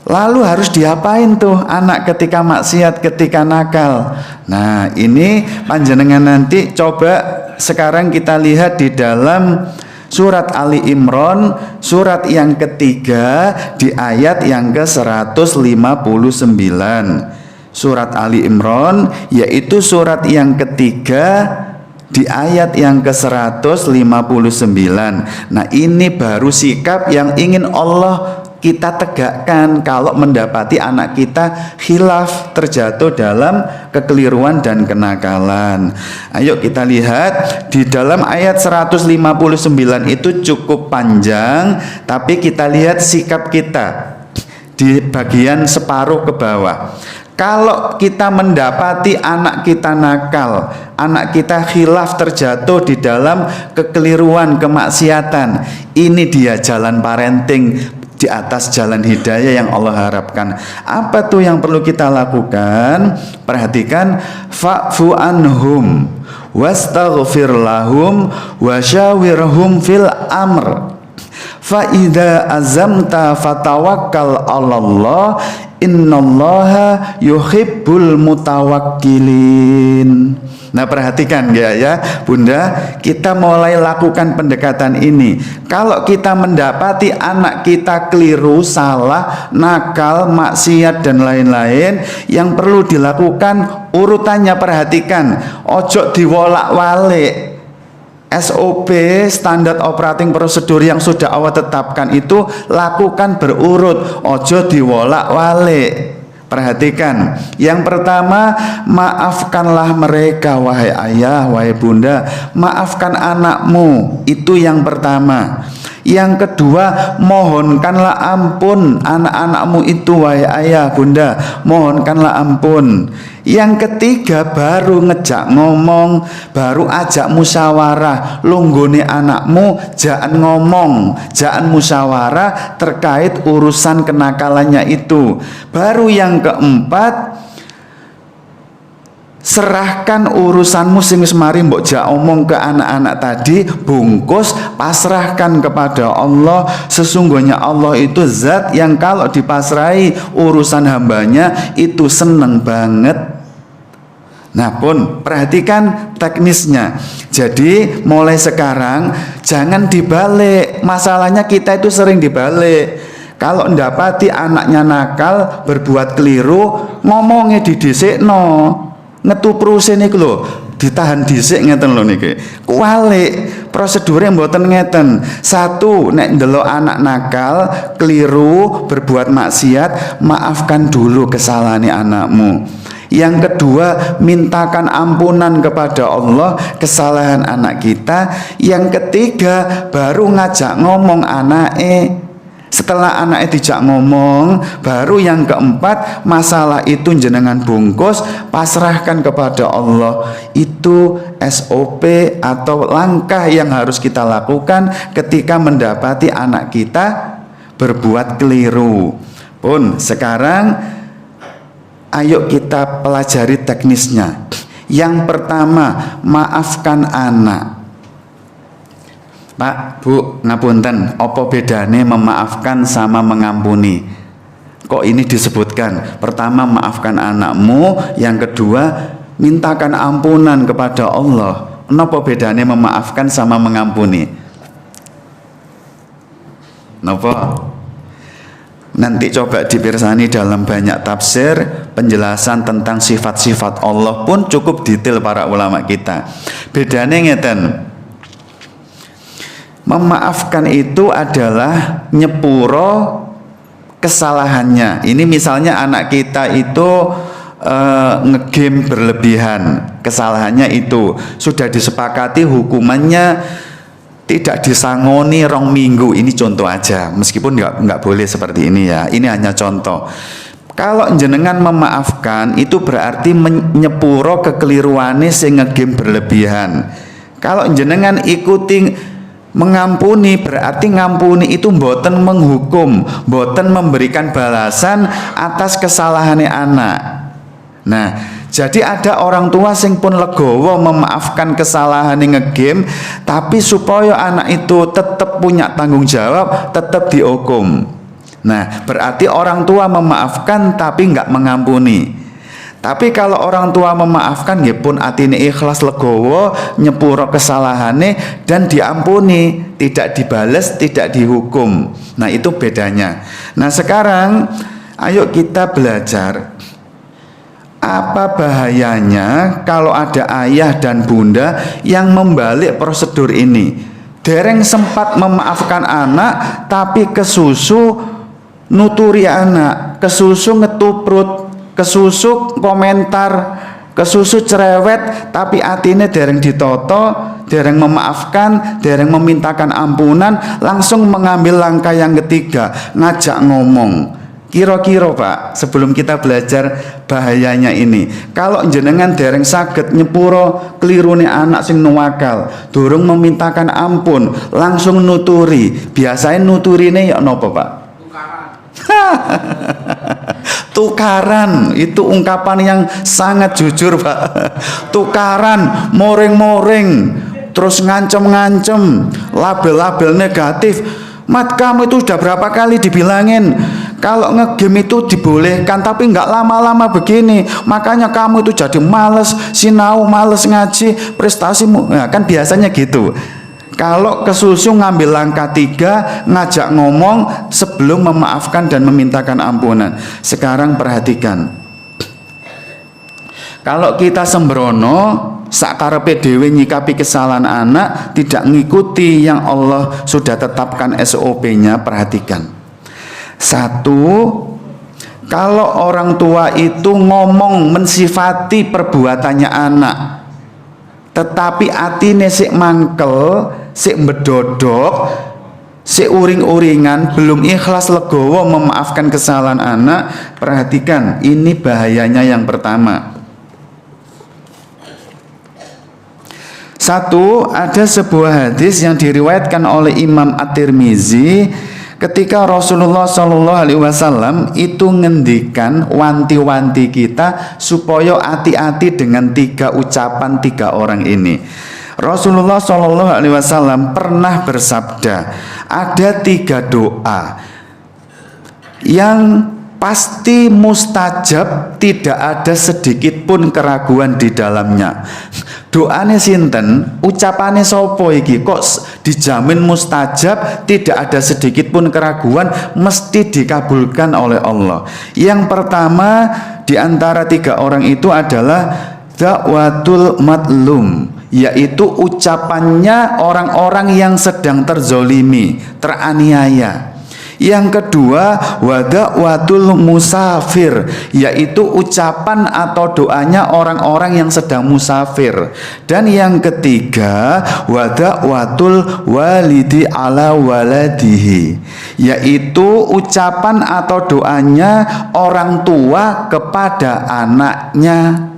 Lalu harus diapain tuh anak ketika maksiat, ketika nakal? Nah, ini panjenengan nanti coba sekarang kita lihat di dalam surat Ali Imran, surat yang ketiga di ayat yang ke-159. Surat Ali Imran, yaitu surat yang ketiga di ayat yang ke-159. Nah, ini baru sikap yang ingin Allah kita tegakkan kalau mendapati anak kita khilaf, terjatuh dalam kekeliruan dan kenakalan. Ayo kita lihat di dalam ayat 159 itu cukup panjang, tapi kita lihat sikap kita di bagian separuh ke bawah. Kalau kita mendapati anak kita nakal, anak kita khilaf, terjatuh di dalam kekeliruan, kemaksiatan, ini dia jalan parenting. di atas jalan hidayah yang Allah harapkan. Apa tuh yang perlu kita lakukan? Perhatikan, fa'fu anhum wastaghfir lahum wasyawirhum fil amr fa idza azamta fatawakkal 'alallah innallaha yuhibbul mutawakkilin. Nah, perhatikan ya Bunda, kita mulai lakukan pendekatan ini. Kalau kita mendapati anak kita keliru, salah, nakal, maksiat dan lain-lain, yang perlu dilakukan urutannya perhatikan. Ojo diwolak-walik. SOP, standar operating prosedur yang sudah Allah tetapkan itu lakukan berurut, ojo diwolak-walik. Perhatikan, yang pertama, maafkanlah mereka wahai ayah, wahai bunda, maafkan anakmu, itu yang pertama. Yang kedua, mohonkanlah ampun anak-anakmu itu wahai ayah, bunda, mohonkanlah ampun. Yang ketiga, baru ngejak ngomong, baru ajak musyawarah. Lunggone anakmu, jangan ngomong, jangan musyawarah terkait urusan kenakalannya itu. Baru yang keempat, serahkan urusanmu sing wis mari mbok jak omong ke anak-anak tadi, bungkus, pasrahkan kepada Allah. Sesungguhnya Allah itu zat yang kalau dipasrahi urusan hambanya itu seneng banget. Nah pun perhatikan teknisnya. Jadi mulai sekarang jangan dibalik. Masalahnya kita itu sering dibalik. Kalau mendapati anaknya nakal, berbuat keliru, ngomongnya didhisikno. Ngetuprusin iku lho, ditahan dhisik ngeten lho niki. Kuwalik, prosedure mboten ngeten. Satu, nek ndelok anak nakal, keliru, berbuat maksiat, maafkan dulu kesalahan anakmu. Yang kedua, mintakan ampunan kepada Allah kesalahan anak kita. Yang ketiga, baru ngajak ngomong anake. Setelah anaknya dijak ngomong, baru yang keempat, masalah itu jenengan bungkus, pasrahkan kepada Allah. Itu SOP atau langkah yang harus kita lakukan ketika mendapati anak kita berbuat keliru. Pun sekarang ayo kita pelajari teknisnya. Yang pertama, maafkan anak. Pak, Bu, ngapunten, apa bedane memaafkan sama mengampuni? Kok ini disebutkan? Pertama, maafkan anakmu. Yang kedua, mintakan ampunan kepada Allah. Napa bedane memaafkan sama mengampuni? Napa? Nanti coba dipirsani dalam banyak tafsir, penjelasan tentang sifat-sifat Allah pun cukup detail para ulama kita. Bedane ngeten. Memaafkan itu adalah nyepuro kesalahannya. Ini misalnya anak kita itu ngegame berlebihan, kesalahannya itu sudah disepakati hukumannya tidak disangoni 2 minggu. Ini contoh aja, meskipun nggak boleh seperti ini ya. Ini hanya contoh. Kalau jenengan memaafkan itu berarti menyepuro kekeliruane sing ngegame berlebihan. Kalau jenengan ikuti mengampuni, berarti ngampuni itu mboten menghukum, mboten memberikan balasan atas kesalahannya anak. Nah, jadi ada orang tua sing pun legowo memaafkan kesalahan ngegame, tapi supaya anak itu tetap punya tanggung jawab, tetap dihukum. Nah, berarti orang tua memaafkan tapi nggak mengampuni. Tapi kalau orang tua memaafkan, ya pun atine ikhlas legowo, nyepuro kesalahane dan diampuni, tidak dibales, tidak dihukum. Nah, itu bedanya. Nah, sekarang ayo kita belajar. Apa bahayanya kalau ada ayah dan bunda yang membalik prosedur ini? Dereng sempat memaafkan anak, tapi kesusu nuturi anak, kesusu ngetuprut, kesusuk komentar, kesusuk cerewet, tapi atine dereng ditoto, dereng memaafkan, dereng memintakan ampunan, langsung mengambil langkah yang ketiga, ngajak ngomong. Kira-kira Pak, sebelum kita belajar bahayanya ini, kalau jenengan dereng saged nyepuro kelirune anak sing nuwakal, durung memintakan ampun, langsung nuturi, biasanya nuturine ya napa Pak? Tukaran, itu ungkapan yang sangat jujur, Pak. Tukaran, moring-moring, terus ngancem-ngancem, label-label negatif. Mat, kamu itu sudah berapa kali dibilangin kalau ngegame itu dibolehkan, tapi nggak lama-lama begini. Makanya kamu itu jadi males sinau, males ngaji, prestasimu. Nah, kan biasanya gitu. Kalau kesusu ngambil langkah 3, ngajak ngomong sebelum memaafkan dan memintakan ampunan. Sekarang perhatikan, kalau kita sembrono sakarepe dhewe nyikapi kesalahan anak, tidak ngikuti yang Allah sudah tetapkan SOP-nya, perhatikan. 1, kalau orang tua itu ngomong mensifati perbuatannya anak, tetapi atine sik mangkel, sik bedodok, sik uring-uringan, belum ikhlas legowo memaafkan kesalahan anak, perhatikan, ini bahayanya yang pertama. 1, ada sebuah hadis yang diriwayatkan oleh Imam At-Tirmizi ketika Rasulullah SAW itu ngendikan wanti-wanti kita supaya hati-hati dengan 3 ucapan 3 orang ini. Rasulullah SAW pernah bersabda, ada 3 doa yang pasti mustajab, tidak ada sedikit pun keraguan di dalamnya. Doane sinten, ucapane sopo iki kok dijamin mustajab, tidak ada sedikit pun keraguan, mesti dikabulkan oleh Allah. Yang pertama di antara 3 orang itu adalah da'watul madlum, yaitu ucapannya orang-orang yang sedang terzolimi, teraniaya. Yang kedua, wada'watul musafir, yaitu ucapan atau doanya orang-orang yang sedang musafir. Dan yang ketiga, wada'watul walidi ala waladihi, yaitu ucapan atau doanya orang tua kepada anaknya.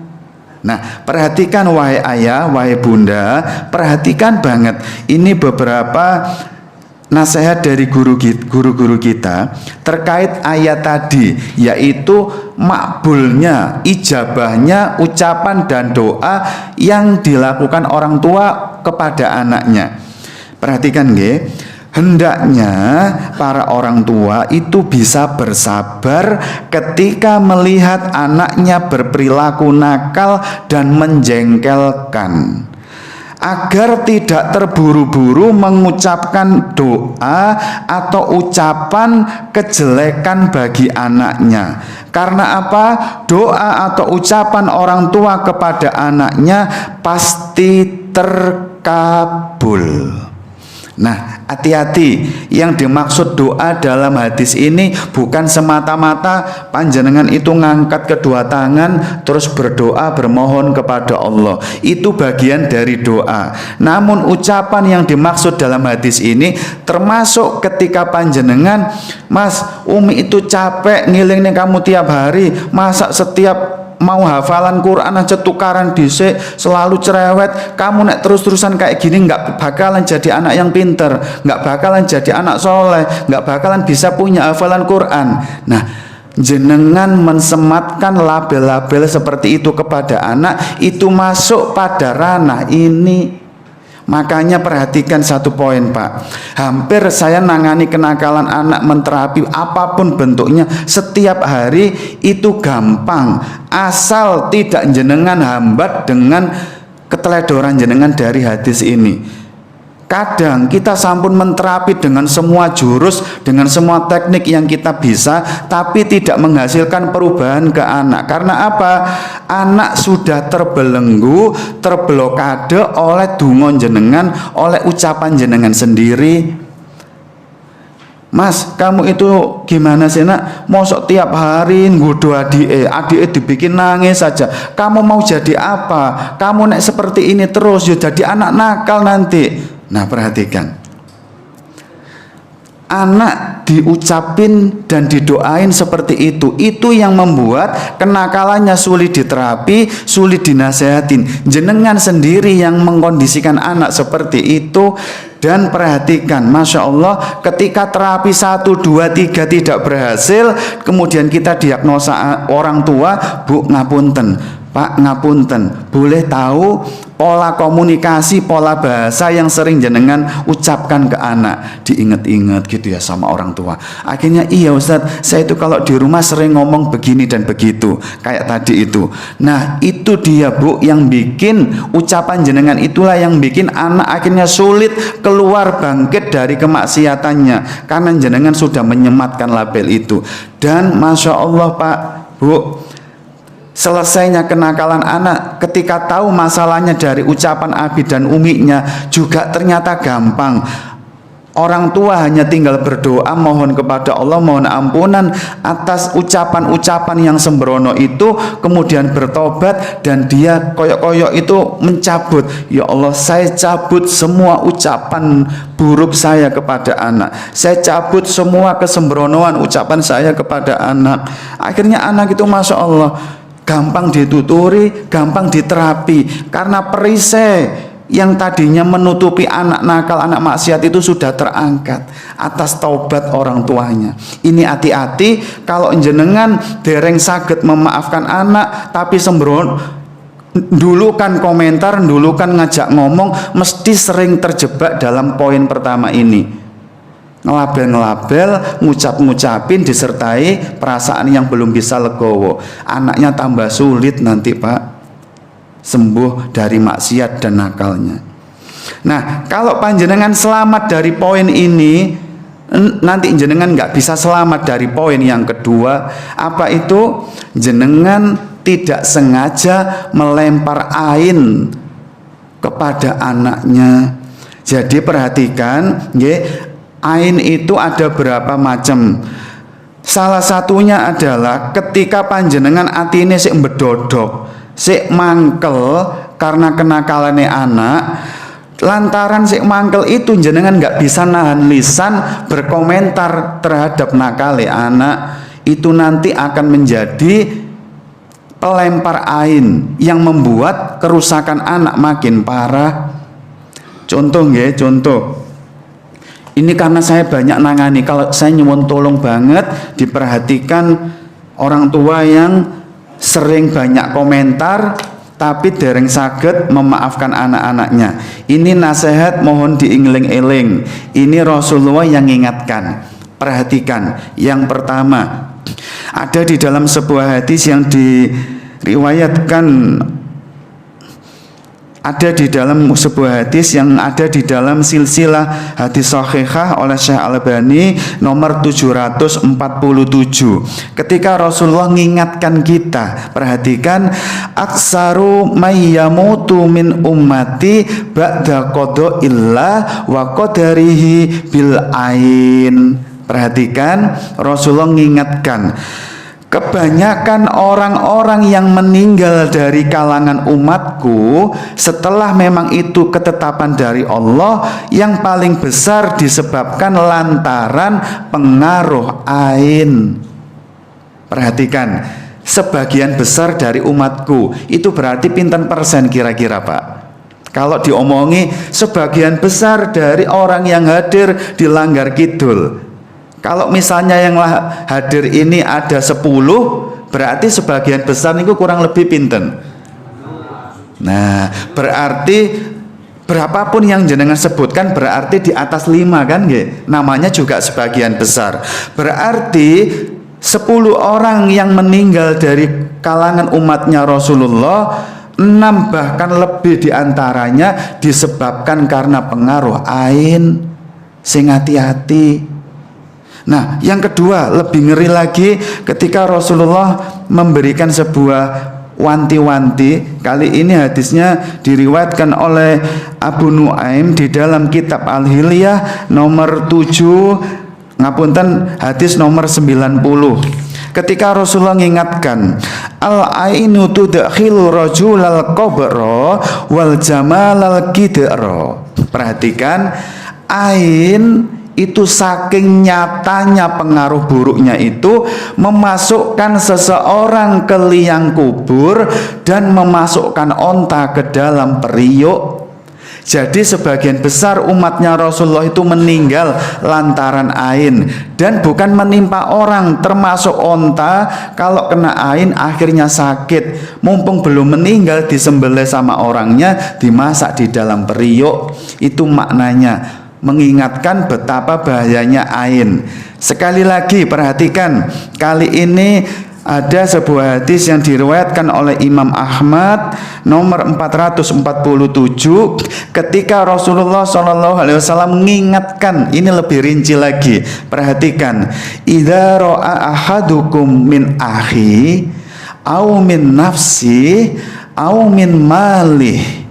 Nah, perhatikan wahai ayah, wahai bunda, perhatikan banget. Ini beberapa nasihat dari guru-guru kita terkait ayat tadi, yaitu makbulnya, ijabahnya ucapan dan doa yang dilakukan orang tua kepada anaknya. Perhatikan nggih, hendaknya para orang tua itu bisa bersabar ketika melihat anaknya berperilaku nakal dan menjengkelkan, agar tidak terburu-buru mengucapkan doa atau ucapan kejelekan bagi anaknya. Karena apa? Doa atau ucapan orang tua kepada anaknya pasti terkabul. Nah, hati-hati, yang dimaksud doa dalam hadis ini bukan semata-mata panjenengan itu ngangkat kedua tangan terus berdoa bermohon kepada Allah. Itu bagian dari doa. Namun ucapan yang dimaksud dalam hadis ini termasuk ketika panjenengan, Mas, Umi itu capek ngilingnya kamu tiap hari, masa setiap mau hafalan Quran aja tukaran dhisik, selalu cerewet. Kamu nek terus-terusan kayak gini nggak bakalan jadi anak yang pinter, nggak bakalan jadi anak soleh, nggak bakalan bisa punya hafalan Quran. Nah, jenengan mensematkan label-label seperti itu kepada anak, itu masuk pada ranah ini. Makanya perhatikan satu poin, Pak. Hampir saya nangani kenakalan anak, menterapi apapun bentuknya setiap hari itu gampang, asal tidak jenengan hambat dengan keteledoran jenengan dari hadis ini. Kadang kita sampun menterapi dengan semua jurus, dengan semua teknik yang kita bisa, tapi tidak menghasilkan perubahan ke anak. Karena apa? Anak sudah terbelenggu, terblokade oleh dungon jenengan, oleh ucapan jenengan sendiri. Mas, kamu itu gimana sih nak? Mosok tiap hari nggodo adike dibikin nangis saja. Kamu mau jadi apa? Kamu nek seperti ini terus ya jadi anak nakal nanti. Nah, perhatikan, anak diucapin dan didoain seperti itu yang membuat kenakalannya sulit diterapi, sulit dinasehatin. Jenengan sendiri yang mengkondisikan anak seperti itu. Dan perhatikan, Masya Allah, ketika terapi 1, 2, 3 tidak berhasil, kemudian kita diagnosa orang tua, Bu ngapunten, Pak ngapunten, boleh tahu pola komunikasi, pola bahasa yang sering jenengan ucapkan ke anak, diingat-ingat gitu ya sama orang tua. Akhirnya iya Ustadz, saya itu kalau di rumah sering ngomong begini dan begitu, kayak tadi itu. Nah itu dia Bu, yang bikin ucapan jenengan itulah yang bikin anak akhirnya sulit keluar bangkit dari kemaksiatannya, karena jenengan sudah menyematkan label itu. Dan Masya Allah Pak, Bu, selesainya kenakalan anak ketika tahu masalahnya dari ucapan abi dan uminya juga ternyata gampang. Orang tua hanya tinggal berdoa mohon kepada Allah, mohon ampunan atas ucapan-ucapan yang sembrono itu, kemudian bertobat dan dia koyok-koyok itu mencabut, ya Allah saya cabut semua ucapan buruk saya kepada anak, saya cabut semua kesembronoan ucapan saya kepada anak. Akhirnya anak itu Masya Allah gampang dituturi, gampang diterapi, karena perisai yang tadinya menutupi anak nakal, anak maksiat itu sudah terangkat atas taubat orang tuanya. Ini hati-hati kalau jenengan dereng saged memaafkan anak tapi sembrono, dulu kan komentar, dulu kan ngajak ngomong, mesti sering terjebak dalam poin pertama ini, ngelabel-ngelabel, ngucap-ngucapin disertai perasaan yang belum bisa legowo. Anaknya tambah sulit nanti Pak sembuh dari maksiat dan nakalnya. Nah kalau panjenengan selamat dari poin ini, nanti jenengan nggak bisa selamat dari poin yang kedua. Apa itu? Jenengan tidak sengaja melempar ain kepada anaknya. Jadi perhatikan, ain itu ada berapa macam. Salah satunya adalah ketika panjenengan atine sik mbedodok, sik mangkel karena kenakalannya anak, lantaran sik mangkel itu jenengan nggak bisa nahan lisan berkomentar terhadap nakale anak, itu nanti akan menjadi pelempar ain yang membuat kerusakan anak makin parah. Contoh contoh. Ini karena saya banyak nangani, kalau saya nyuwun tolong banget diperhatikan orang tua yang sering banyak komentar tapi dereng saged memaafkan anak-anaknya. Ini nasihat mohon diiling-iling. Ini Rasulullah yang ingatkan. Perhatikan, yang pertama ada di dalam sebuah hadis yang diriwayatkan, ada di dalam sebuah hadis yang ada di dalam silsilah hadis sahihah oleh Syekh Al-Albani nomor 747. Ketika Rasulullah mengingatkan kita, perhatikan, aksaru mayyamutu min ummati ba'da qada'illah wa qadarihi bil ain. Perhatikan, Rasulullah mengingatkan, kebanyakan orang-orang yang meninggal dari kalangan umatku setelah memang itu ketetapan dari Allah, yang paling besar disebabkan lantaran pengaruh ain. Perhatikan, sebagian besar dari umatku itu berarti pinten persen kira-kira Pak? Kalau diomongi sebagian besar dari orang yang hadir di Langgar Kidul, kalau misalnya yang hadir ini ada 10, berarti sebagian besar itu kurang lebih pinten. Nah, berarti berapapun yang jenengan sebutkan berarti di atas 5 kan nggih? Namanya juga sebagian besar. Berarti 10 orang yang meninggal dari kalangan umatnya Rasulullah, 6 bahkan lebih diantaranya disebabkan karena pengaruh ain. Sing hati-hati. Nah, yang kedua lebih ngeri lagi ketika Rasulullah memberikan sebuah wanti-wanti. Kali ini hadisnya diriwayatkan oleh Abu Nuaim di dalam kitab Al-Hilyah nomor 7, ngapunten, hadis nomor 90. Ketika Rasulullah mengingatkan, al-ainu tudkhilu rajulal qabra wal jamalal kidra. Perhatikan, ain itu saking nyatanya pengaruh buruknya itu memasukkan seseorang ke liang kubur dan memasukkan onta ke dalam periuk. Jadi sebagian besar umatnya Rasulullah itu meninggal lantaran ain, dan bukan menimpa orang, termasuk onta. Kalau kena ain akhirnya sakit, mumpung belum meninggal disembelih sama orangnya, dimasak di dalam periuk. Itu maknanya, mengingatkan betapa bahayanya ain. Sekali lagi perhatikan, kali ini ada sebuah hadis yang diriwayatkan oleh Imam Ahmad nomor 447, ketika Rasulullah SAW mengingatkan, ini lebih rinci lagi. Perhatikan, idza ra'a ahadukum min akhi au min nafsi au min malih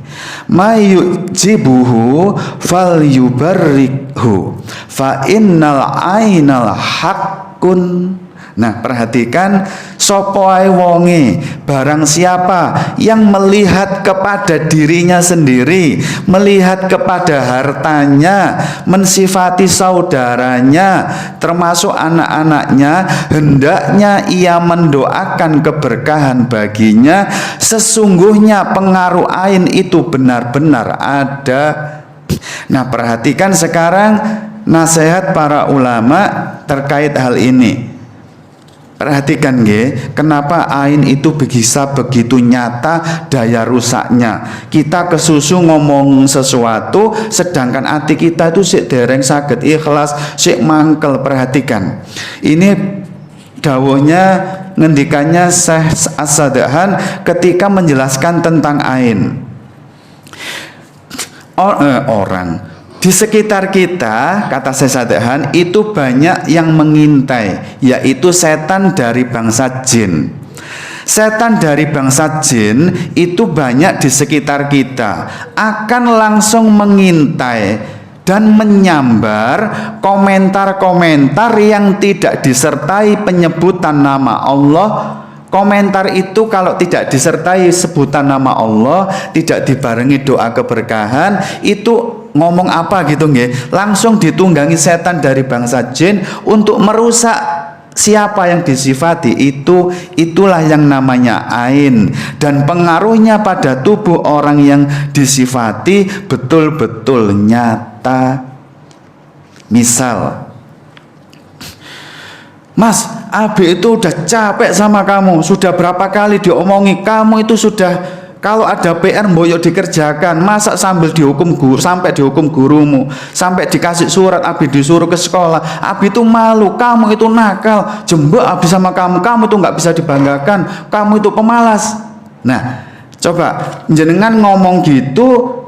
ma yujibuhu falyubarrikhu fa innal ainal haqqun. Nah, perhatikan, sapa ae wonge, barang siapa yang melihat kepada dirinya sendiri, melihat kepada hartanya, mensifati saudaranya termasuk anak-anaknya, hendaknya ia mendoakan keberkahan baginya. Sesungguhnya pengaruh ain itu benar-benar ada. Nah, perhatikan sekarang nasihat para ulama terkait hal ini. Perhatikan nggih, kenapa ain itu bisa begitu nyata daya rusaknya. Kita kesusu ngomong sesuatu, sedangkan hati kita itu sik dereng saged ikhlas, sik mangkel. Perhatikan, ini dawuhnya, ngendikannya Syekh As-Sadahan ketika menjelaskan tentang ain. Orang di sekitar kita, kata Sesadahan, itu banyak yang mengintai, yaitu setan dari bangsa jin. Setan dari bangsa jin itu banyak di sekitar kita, akan langsung mengintai dan menyambar komentar-komentar yang tidak disertai penyebutan nama Allah. Komentar itu kalau tidak disertai sebutan nama Allah, tidak dibarengi doa keberkahan, itu ngomong apa gitu nggih, langsung ditunggangi setan dari bangsa jin untuk merusak siapa yang disifati. Itulah yang namanya ain, dan pengaruhnya pada tubuh orang yang disifati betul-betul nyata. Misal, Mas, Abi itu udah capek sama kamu, sudah berapa kali diomongi, kamu itu sudah, kalau ada PR mboyok dikerjakan, masa sambil dihukum guru, sampai dihukum gurumu, sampai dikasih surat Abi disuruh ke sekolah. Abi itu malu, kamu itu nakal, jembek Abi sama kamu itu nggak bisa dibanggakan, kamu itu pemalas. Nah, coba jenengan ngomong gitu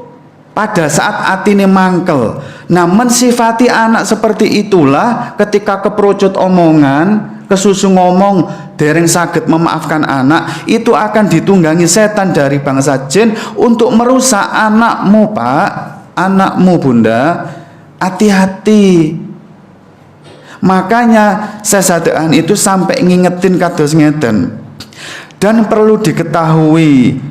pada saat atine mangkel. Nah, mensifati anak seperti itulah ketika keperucut omongan, kesusu ngomong, dereng saged memaafkan anak, itu akan ditunggangi setan dari bangsa jin untuk merusak anakmu, Pak, anakmu, Bunda. Hati-hati. Makanya Sesadahan itu sampai ngingetin kados ngeten. Dan perlu diketahui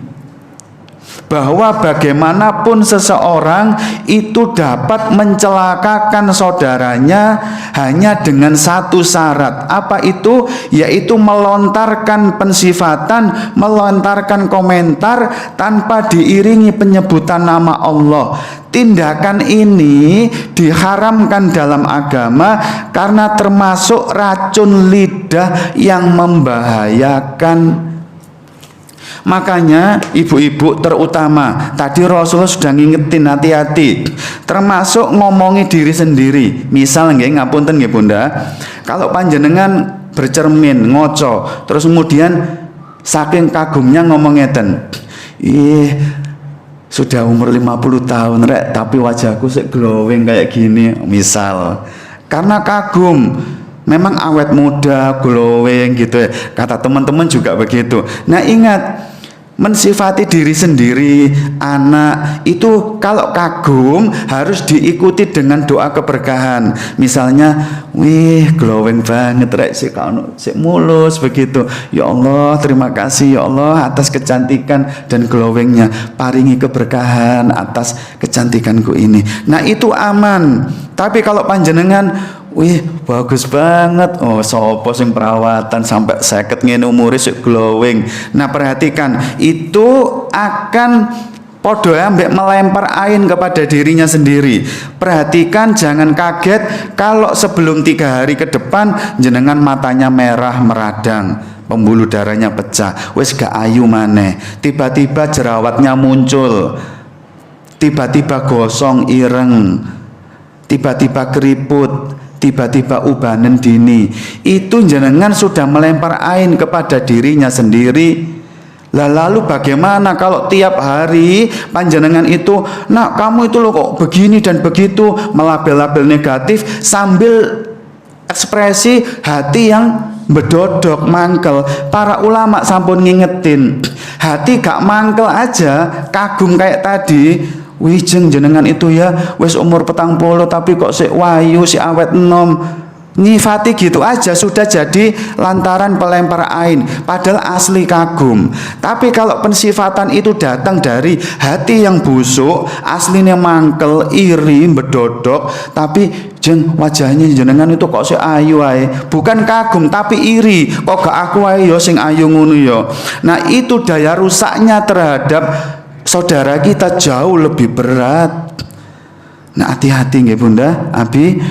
bahwa bagaimanapun seseorang itu dapat mencelakakan saudaranya hanya dengan satu syarat. Apa itu? Yaitu melontarkan pensifatan, melontarkan komentar tanpa diiringi penyebutan nama Allah. Tindakan ini diharamkan dalam agama karena termasuk racun lidah yang membahayakan. Makanya ibu-ibu terutama, tadi Rasulullah sudah ngingetin hati-hati, termasuk ngomongi diri sendiri. Misal nggih, ngapunten nggih Bunda, kalau panjenengan bercermin ngoco, terus kemudian saking kagumnya ngomong ngeten, sudah umur 50 tahun rek, tapi wajahku sik glowing kayak gini, misal. Karena kagum, memang awet muda, glowing gitu ya. Kata teman-teman juga begitu. Nah, ingat, mensifati diri sendiri, anak itu kalau kagum harus diikuti dengan doa keberkahan. Misalnya, wih glowing banget rek sik mulus begitu. Ya Allah, terima kasih ya Allah atas kecantikan dan glowingnya. Paringi keberkahan atas kecantikanku ini. Nah, itu aman. Tapi kalau panjenengan wih bagus banget, oh sopo sing perawatan sampai 50 ngene umure sik glowing. Nah perhatikan, itu akan podo ambek melempar ain kepada dirinya sendiri. Perhatikan, jangan kaget kalau sebelum 3 hari ke depan jenengan matanya merah meradang, pembuluh darahnya pecah, wis gak ayu maneh, tiba-tiba jerawatnya muncul, tiba-tiba gosong ireng, tiba-tiba keriput, tiba-tiba ubanan dini. Itu jenengan sudah melempar ain kepada dirinya sendiri. Lah lalu bagaimana kalau tiap hari panjenengan itu, nak kamu itu loh kok begini dan begitu, melabel-label negatif sambil ekspresi hati yang bedodok mangkel. Para ulama sampun ngingetin, hati gak mangkel aja kagum kayak tadi. Wijeng jenengan itu ya wis umur 40 tapi kok sik wayu, sik awet enom. Nyifati gitu aja sudah jadi lantaran pelempar ain, padahal asli kagum. Tapi kalau pensifatan itu datang dari hati yang busuk, aslinya mangkel, iri, bedodok, tapi jeng wajahnya jenengan itu kok sik ayu ae, bukan kagum tapi iri, kok gak aku ae yo sing ayu ngono yo. Nah, itu daya rusaknya terhadap saudara kita jauh lebih berat. Nah, hati-hati nggih Bunda, Abi,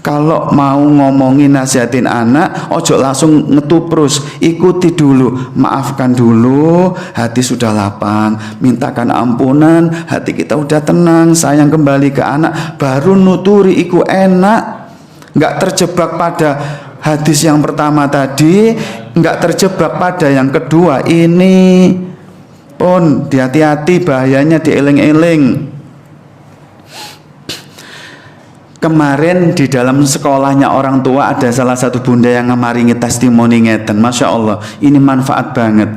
kalau mau ngomongin nasihatin anak, ojo langsung ngetuprus, ikuti dulu, maafkan dulu, hati sudah lapang, mintakan ampunan, hati kita udah tenang, sayang kembali ke anak, baru nuturi iku enak. Nggak terjebak pada hadis yang pertama tadi, nggak terjebak pada yang kedua ini. Pun hati-hati, bahayanya dieling-eling. Kemarin di dalam sekolahnya orang tua ada salah satu bunda yang ngamaringi testimoni ngeten, Masya Allah, ini manfaat banget.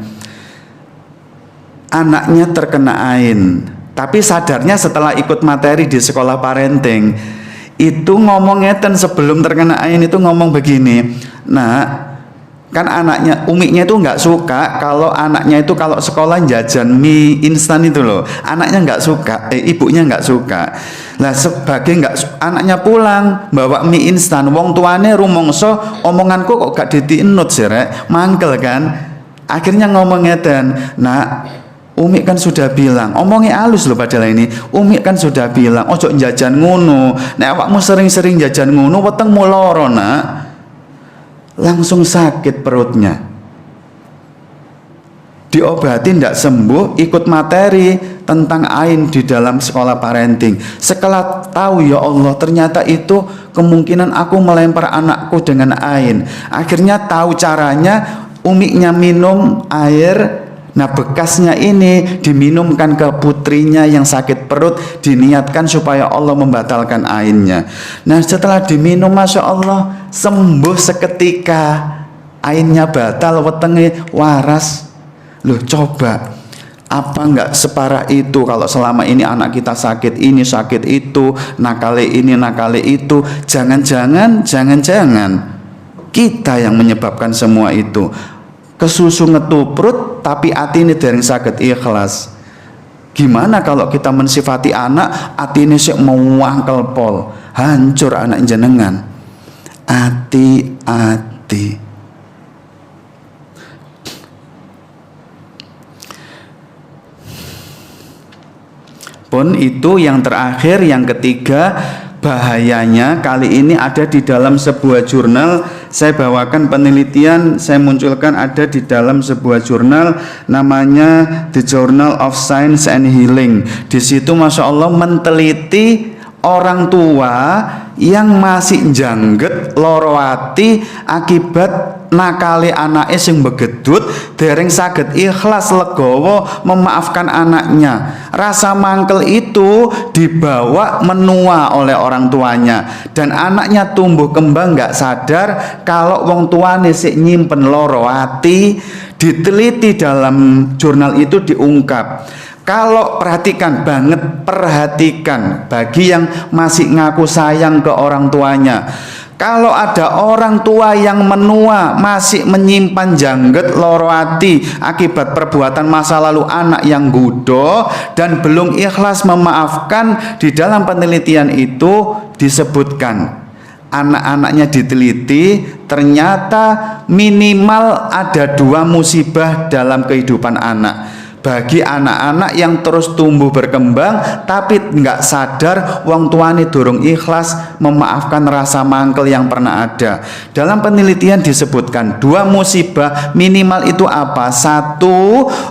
Anaknya terkena ain, tapi sadarnya setelah ikut materi di sekolah parenting. Itu ngomong ngeten, sebelum terkena ain itu ngomong begini, nah kan anaknya, umiknya itu nggak suka kalau anaknya itu kalau sekolah jajan mie instan itu loh, anaknya nggak suka, ibunya nggak suka. Lah sebagai nggak, anaknya pulang bawa mie instan, wong tuane rumongso omonganku kok gak ditiinut sih rek, mangkel kan. Akhirnya ngomong ngeten, nah Umi kan sudah bilang, omongnya halus loh padahal ini, Umi kan sudah bilang ojo jajan ngono, nek awakmu sering-sering jajan ngono wetengmu loro nak. Langsung sakit perutnya, diobati tidak sembuh, ikut materi tentang ain di dalam sekolah parenting. Setelah tahu, ya Allah, ternyata itu kemungkinan aku melempar anakku dengan ain. Akhirnya tahu caranya, umiknya minum air, nah bekasnya ini diminumkan ke putrinya yang sakit perut, diniatkan supaya Allah membatalkan ainnya. Nah setelah diminum, Masya Allah, sembuh seketika, ainnya batal, wetenge waras. Loh coba, apa enggak separah itu kalau selama ini anak kita sakit ini, sakit itu, nakale ini, nakale itu. Jangan-jangan kita yang menyebabkan semua itu. Kesusu ngetuprut tapi atine dereng saged ikhlas. Gimana kalau kita mensifati anak atine sik mewangkel pol, hancur anak jenengan. Hati-hati. Pun itu yang terakhir, yang ketiga, bahayanya kali ini ada di dalam sebuah jurnal. Saya bawakan penelitian, saya munculkan ada di dalam sebuah jurnal namanya The Journal of Science and Healing. Di situ Masya Allah meneliti orang tua yang masih jangget loro ati akibat nakale anake sing begedut dereng saged ikhlas legowo memaafkan anaknya. Rasa mangkel itu dibawa menua oleh orang tuanya dan anaknya tumbuh kembang nggak sadar kalau wong tuane sik nyimpen loro ati. Diteliti dalam jurnal itu diungkap, kalau perhatikan banget, perhatikan bagi yang masih ngaku sayang ke orang tuanya, kalau ada orang tua yang menua masih menyimpan jangget loro ati akibat perbuatan masa lalu anak yang gudo dan belum ikhlas memaafkan, di dalam penelitian itu disebutkan anak-anaknya diteliti ternyata minimal ada 2 musibah dalam kehidupan anak. Bagi anak-anak yang terus tumbuh berkembang tapi nggak sadar wong tuane durung ikhlas memaafkan rasa mangkel yang pernah ada. Dalam penelitian disebutkan 2 musibah minimal itu apa? 1,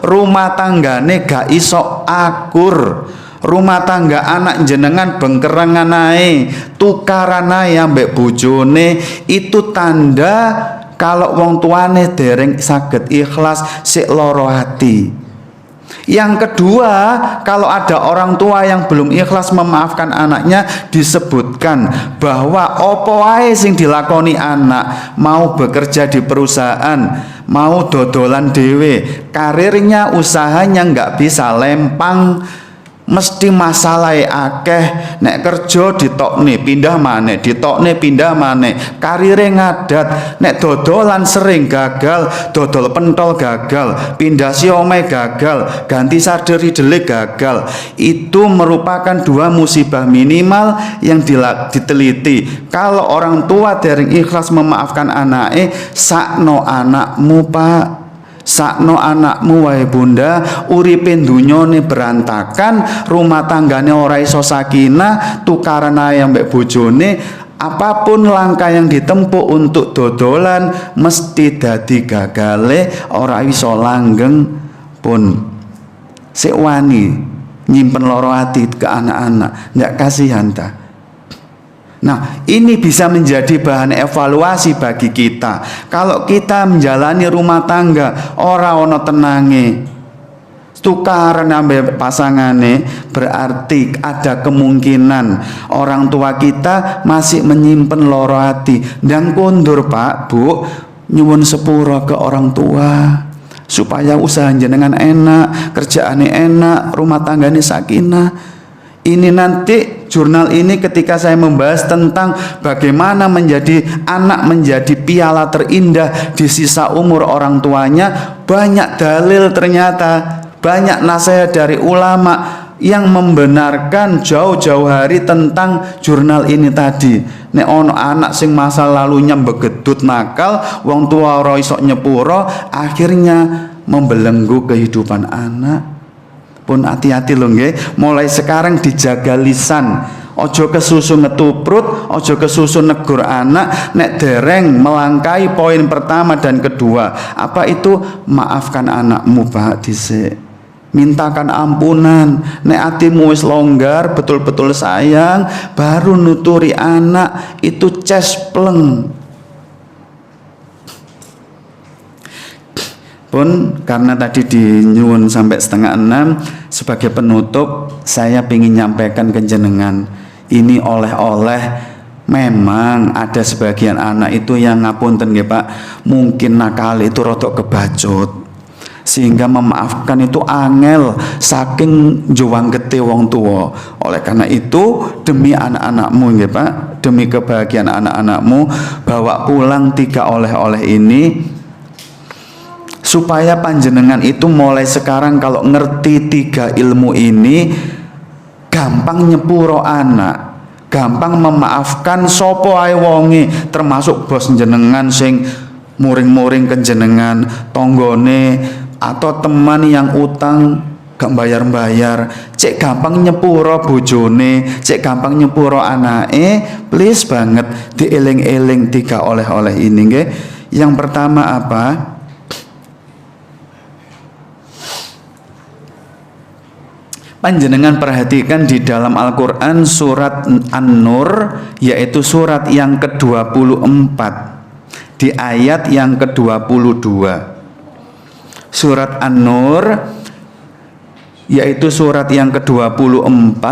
rumah tanggane gak iso akur. Rumah tangga anak jenengan bengkerengan ae, tukaran ae ambek bojone, itu tanda kalau wong tuane dereng saged ikhlas sik loro hati. Yang kedua, kalau ada orang tua yang belum ikhlas memaafkan anaknya, disebutkan bahwa opo ae sing dilakoni anak, mau bekerja di perusahaan, mau dodolan dewe, karirnya, usahanya nggak bisa lempang, mesti masalah akeh. Nek kerja ditokne pindah maneh, ditokne pindah maneh, karire ngadat. Nek dodolan sering gagal, dodol pentol gagal, pindah siomay gagal, ganti saderi delik gagal. Itu merupakan 2 musibah minimal yang diteliti. Kalau orang tua dereng ikhlas memaafkan anake, sakno anakmu Pak, sakno anakmu wae bunda, uripe dunyane berantakan, rumah tanggane ora iso sakinah, tukaran ae ambek bojone, apapun langkah yang ditempuh untuk dodolan mesti dadi gagale, ora iso langgeng pun. Sik wani nyimpen loro ati ke anak-anak, ndak kasihan ta? Nah, ini bisa menjadi bahan evaluasi bagi kita. Kalau kita menjalani rumah tangga ora ono tenange, tukaran ambek pasangane, berarti ada kemungkinan orang tua kita masih menyimpan loro hati. Dan kondur Pak, Bu, nyuwun sepuro ke orang tua supaya usaha jenengan enak, kerjaane enak, rumah tanggane sakinah. Ini nanti jurnal ini ketika saya membahas tentang bagaimana menjadi anak menjadi piala terindah di sisa umur orang tuanya, banyak dalil ternyata, banyak nasihat dari ulama yang membenarkan jauh-jauh hari tentang jurnal ini tadi. Nek ono anak sing masa lalunya begedut nakal, wong tua ora iso nyepuro, akhirnya membelenggu kehidupan anak. Pun hati-hati lho nggih, mulai sekarang dijaga lisan. Ojo kesusu ngetuprut, ojo kesusu negur anak nek dereng melangkai poin pertama dan kedua. Apa itu? Maafkan anakmu Pak dhisik. Mintakan ampunan. Nek hatimu wis longgar, betul-betul sayang, baru nuturi anak, itu cespleng. Pun karena tadi dinyuwun sampai 5:30, sebagai penutup saya ingin nyampaikan ke jenengan, ini oleh-oleh. Memang ada sebagian anak itu yang ngapunten nggih Pak, mungkin nakal itu rotok kebacut sehingga memaafkan itu angel saking juang gete wong tua. Oleh karena itu, demi anak-anakmu nggih Pak, demi kebahagiaan anak-anakmu, bawa pulang 3 oleh-oleh ini supaya panjenengan itu mulai sekarang kalau ngerti 3 ilmu ini gampang nyepuro anak, gampang memaafkan sopo ae wonge, termasuk bos jenengan sing muring-muring ke jenengan, tonggone atau teman yang utang gak bayar-bayar, cek gampang nyepuro bojone, cek gampang nyepuro anake. Please banget dieling-eling 3 oleh-oleh ini nggih. Yang pertama apa? Panjenengan perhatikan di dalam Al-Quran surat An-Nur, yaitu surat yang ke-24. di ayat yang ke-22. Surat An-Nur, yaitu surat yang ke-24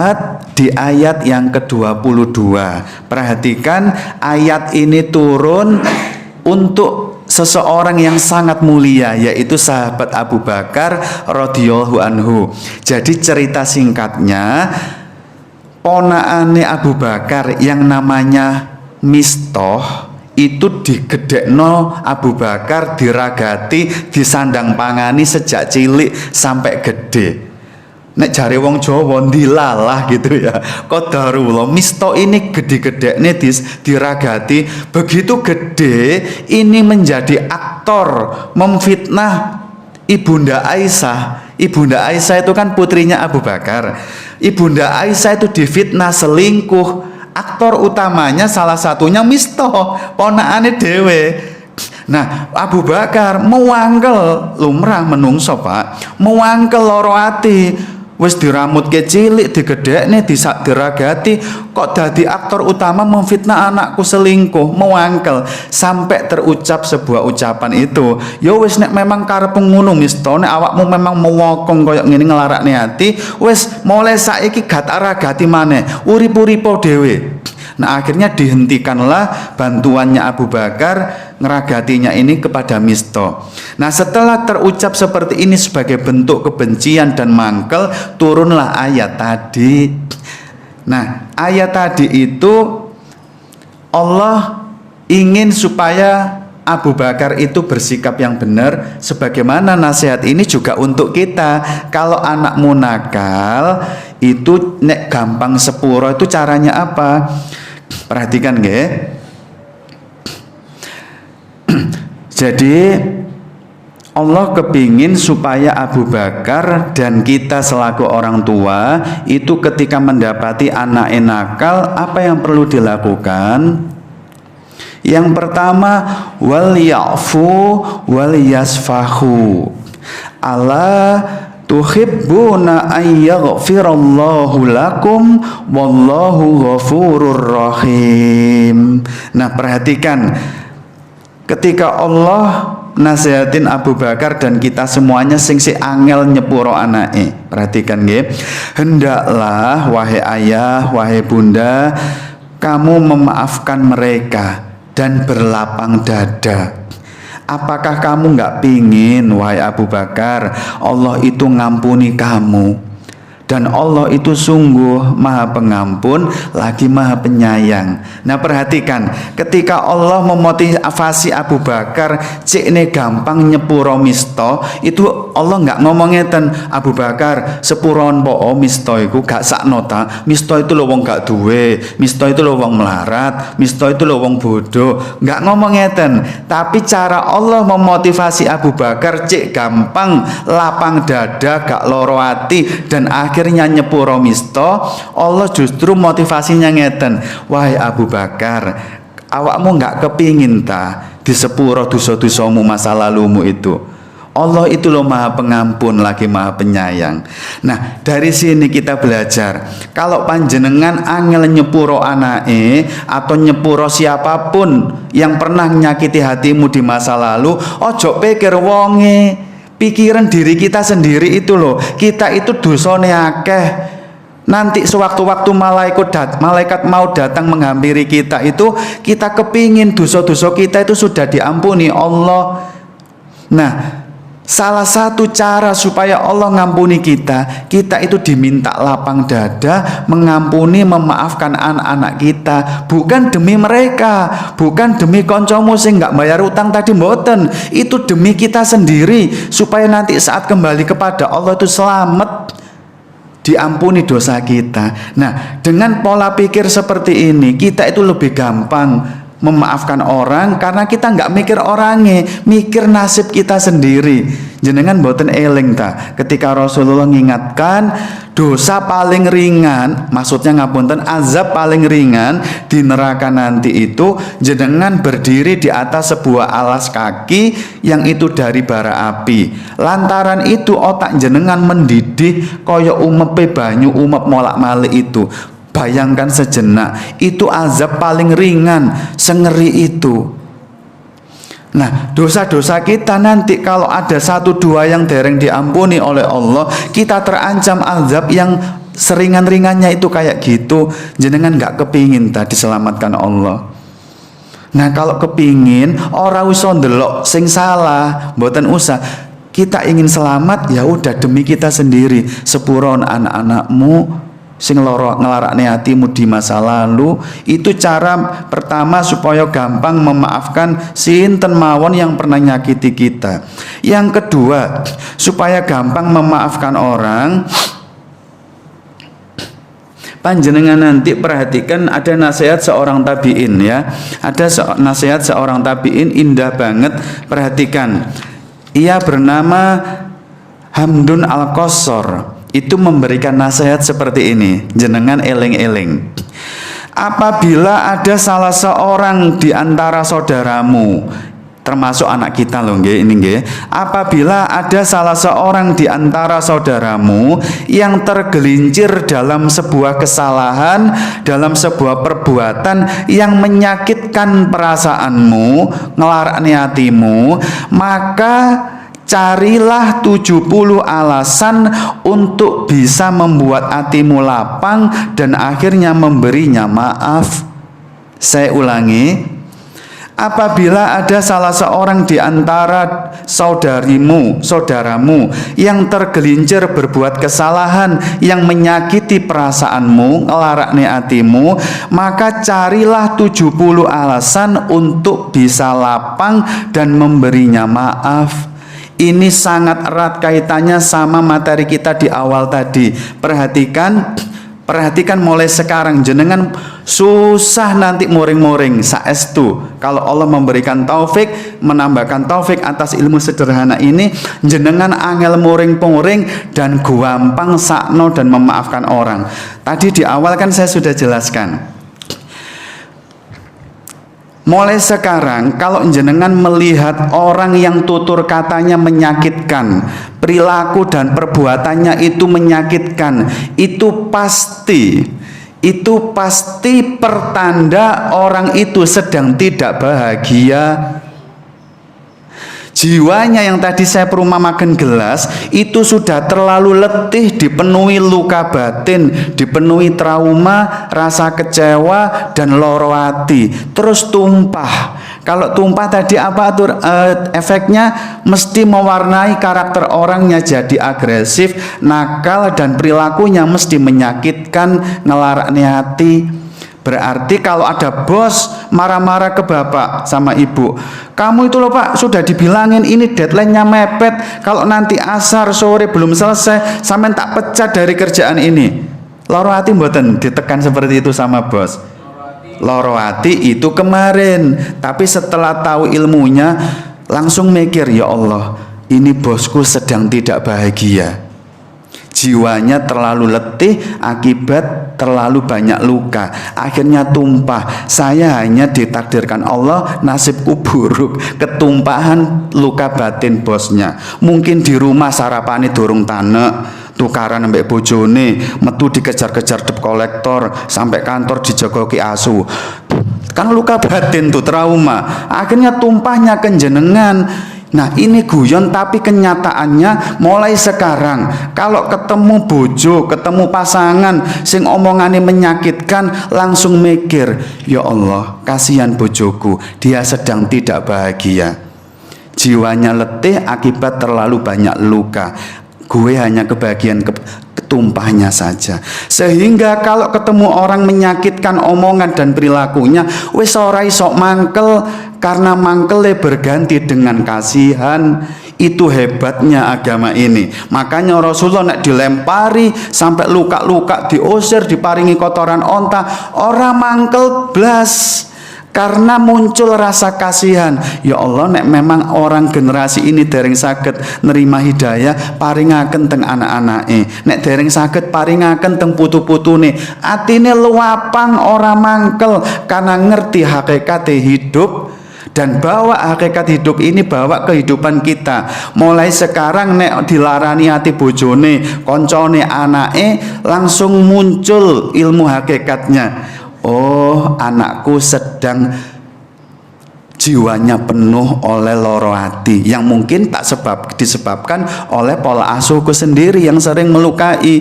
di ayat yang ke-22. Perhatikan, ayat ini turun untuk seseorang yang sangat mulia, yaitu sahabat Abu Bakar radhiyallahu anhu. Jadi cerita singkatnya, ponakane Abu Bakar yang namanya Mistoh itu digedekno Abu Bakar, diragati, disandang pangani sejak cilik sampai gede. Nek jare wong Jawa ndilalah gitu ya. Qadarullah, Mistoh ini gede-gedekne diragati, begitu gede ini menjadi aktor memfitnah Ibunda Aisyah. Ibunda Aisyah itu kan putrinya Abu Bakar. Ibunda Aisyah itu difitnah selingkuh. Aktor utamanya salah satunya Mistoh, ponakane dhewe. Nah, Abu Bakar mewangkel, lumrah menungso Pak, mewangkel loro ati. Wis diramutke cilik, digedhekne, diragati, kok dadi aktor utama memfitnah anakku selingkuh, mewangkel. Sampai terucap sebuah ucapan itu, ya wis nek memang karep ngono Mistoh, nek awakmu memang mewokong koyo ngene nglarakne ati, wis mulai saiki gat aragati maneh, urip-uripo dhewe. Nah, akhirnya dihentikanlah bantuannya Abu Bakar ngeragatinya ini kepada Mistoh. Nah, setelah terucap seperti ini sebagai bentuk kebencian dan mangkel, turunlah ayat tadi. Nah, ayat tadi itu Allah ingin supaya Abu Bakar itu bersikap yang benar, sebagaimana nasihat ini juga untuk kita. Kalau anakmu nakal itu nek gampang sepuro, itu caranya apa? Perhatikan nggih. Jadi Allah kepingin supaya Abu Bakar dan kita selaku orang tua itu ketika mendapati anak nakal, apa yang perlu dilakukan? Yang pertama, wal ya'fu wal yasfahu. Ala tuhibbuna ayyaghfirallahu lakum wallahu ghafurur rahim. Nah, perhatikan, ketika Allah nasihatin Abu Bakar dan kita semuanya sing si angel nyepuro anake. Perhatikan nggih. Hendaklah wahai ayah, wahai bunda, kamu memaafkan mereka dan berlapang dada. Apakah kamu nggak pingin, wahai Abu Bakar, Allah itu ngampuni kamu? Dan Allah itu sungguh maha pengampun lagi maha penyayang. Nah, perhatikan, ketika Allah memotivasi Abu Bakar cikne gampang nyepuro Mistoh, itu Allah nggak ngomong ngeten, Abu Bakar sepuron po Mistoh iku gak sakno ta, Mistoh itu lho wong gak duwe, Mistoh itu lho wong melarat, Mistoh itu lho wong bodoh. Nggak ngomong ngeten, tapi cara Allah memotivasi Abu Bakar cek gampang, lapang dada, gak loro ati, dan akhirnya nyepuro Mistoh. Allah justru motivasinya ngeten, wahai Abu Bakar, awakmu nggak kepingin ta disepuro dosa-dosamu masa lalumu itu? Allah itu loh maha pengampun lagi maha penyayang. Nah, dari sini kita belajar, kalau panjenengan angel nyepuro anake atau nyepuro siapapun yang pernah menyakiti hatimu di masa lalu, ojo pikir wonge, pikiran diri kita sendiri itu loh, kita itu dosane akeh. Nanti sewaktu-waktu malaikat mau datang menghampiri kita itu, kita kepingin dosa-dosa kita itu sudah diampuni Allah. Nah, salah satu cara supaya Allah ngampuni kita itu diminta lapang dada, mengampuni, memaafkan anak-anak kita. Bukan demi mereka, bukan demi koncomu sing nggak bayar utang tadi, mboten. Itu demi kita sendiri, supaya nanti saat kembali kepada Allah itu selamat, diampuni dosa kita. Nah, dengan pola pikir seperti ini, kita itu lebih gampang memaafkan orang, karena kita nggak mikir orangnya, mikir nasib kita sendiri. Jenengan boten eling ta ketika Rasulullah mengingatkan dosa paling ringan, maksudnya ngapunten, azab paling ringan di neraka nanti itu jenengan berdiri di atas sebuah alas kaki yang itu dari bara api. Lantaran itu otak jenengan mendidih koyo umepe banyu umep molak-malik itu. Bayangkan sejenak, itu azab paling ringan, sengeri itu. Nah, dosa-dosa kita nanti kalau ada 1-2 yang dereng diampuni oleh Allah, kita terancam azab yang seringan-ringannya itu kayak gitu. Jenengan gak kepingin tadi diselamatkan Allah. Nah, kalau kepingin ora usah ndelok sing salah, mboten usah. Kita ingin selamat, ya udah demi kita sendiri. Sepuron anak-anakmu sing loro nglarakne hatimu di masa lalu, itu cara pertama supaya gampang memaafkan sinten mawon yang pernah nyakiti kita. Yang kedua, supaya gampang memaafkan orang, panjenengan nanti perhatikan ada nasihat seorang tabi'in ya. Ada nasihat seorang tabi'in indah banget, perhatikan. Ia bernama Hamdun Al-Qassar. Itu memberikan nasihat seperti ini, jenengan eling-eling. Apabila ada salah seorang di antara saudaramu, termasuk anak kita loh nggih, ini nggih. Apabila ada salah seorang di antara saudaramu yang tergelincir dalam sebuah kesalahan, dalam sebuah perbuatan yang menyakitkan perasaanmu, ngelarakni hatimu, maka carilah 70 alasan untuk bisa membuat hatimu lapang dan akhirnya memberinya maaf. Saya ulangi, apabila ada salah seorang di antara saudaramu yang tergelincir berbuat kesalahan yang menyakiti perasaanmu, ngelarakni hatimu, maka carilah 70 alasan untuk bisa lapang dan memberinya maaf. Ini sangat erat kaitannya sama materi kita di awal tadi. Perhatikan mulai sekarang, jenengan susah nanti muring-muring saestu. Kalau Allah memberikan taufik, menambahkan taufik atas ilmu sederhana ini, jenengan angel muring-muring dan gampang sakno dan memaafkan orang. Tadi di awal kan saya sudah jelaskan. Mulai sekarang kalau jenengan melihat orang yang tutur katanya menyakitkan, perilaku dan perbuatannya itu menyakitkan, itu pasti pertanda orang itu sedang tidak bahagia. Jiwanya yang tadi saya perumpamakan gelas itu sudah terlalu letih, dipenuhi luka batin, dipenuhi trauma, rasa kecewa dan loro hati, terus tumpah. Kalau tumpah tadi apa efeknya? Mesti mewarnai karakter orangnya jadi agresif, nakal, dan perilakunya mesti menyakitkan, ngelarakni hati. Berarti kalau ada bos marah-marah ke bapak sama ibu, kamu itu loh pak, sudah dibilangin ini deadline-nya mepet, kalau nanti asar sore belum selesai, sampean tak pecat dari kerjaan ini. Loro hati mboten ditekan seperti itu sama bos? Loro hati itu kemarin, tapi setelah tahu ilmunya langsung mikir, ya Allah, ini bosku sedang tidak bahagia. Jiwanya terlalu letih akibat terlalu banyak luka, akhirnya tumpah. Saya hanya ditakdirkan Allah, nasibku buruk, ketumpahan luka batin bosnya. Mungkin di rumah sarapane durung tanek, tukaran ambek bojone, metu dikejar-kejar dep kolektor, sampai kantor dijogoki asu. Kan luka batin tuh, trauma, akhirnya tumpahnya ke jenengan. Nah ini guyon, tapi kenyataannya mulai sekarang kalau ketemu bojo, ketemu pasangan sing omongane menyakitkan, langsung mikir, ya Allah, kasihan bojoku, dia sedang tidak bahagia, jiwanya letih akibat terlalu banyak luka, gue hanya kebahagiaan ketumpahnya saja. Sehingga kalau ketemu orang menyakitkan omongan dan perilakunya, wis ora iso mangkel, karena mangkele berganti dengan kasihan. Itu hebatnya agama ini. Makanya Rasulullah nek dilempari sampai luka-luka, diusir, diparingi kotoran onta, ora mangkel blas, karena muncul rasa kasihan. Ya Allah, nek memang orang generasi ini dereng saged nerima hidayah, paringaken teng anak-anake. Nek dereng saged paringaken teng putu-putune. Atine luapang ora mangkel, karena ngerti hakikat hidup dan bawa hakikat hidup ini, bawa kehidupan kita. Mulai sekarang nek dilarani hati bojone, koncone, anake, langsung muncul ilmu hakikatnya. Oh, anakku sedang jiwanya penuh oleh loro hati yang mungkin disebabkan oleh pola asuhku sendiri yang sering melukai.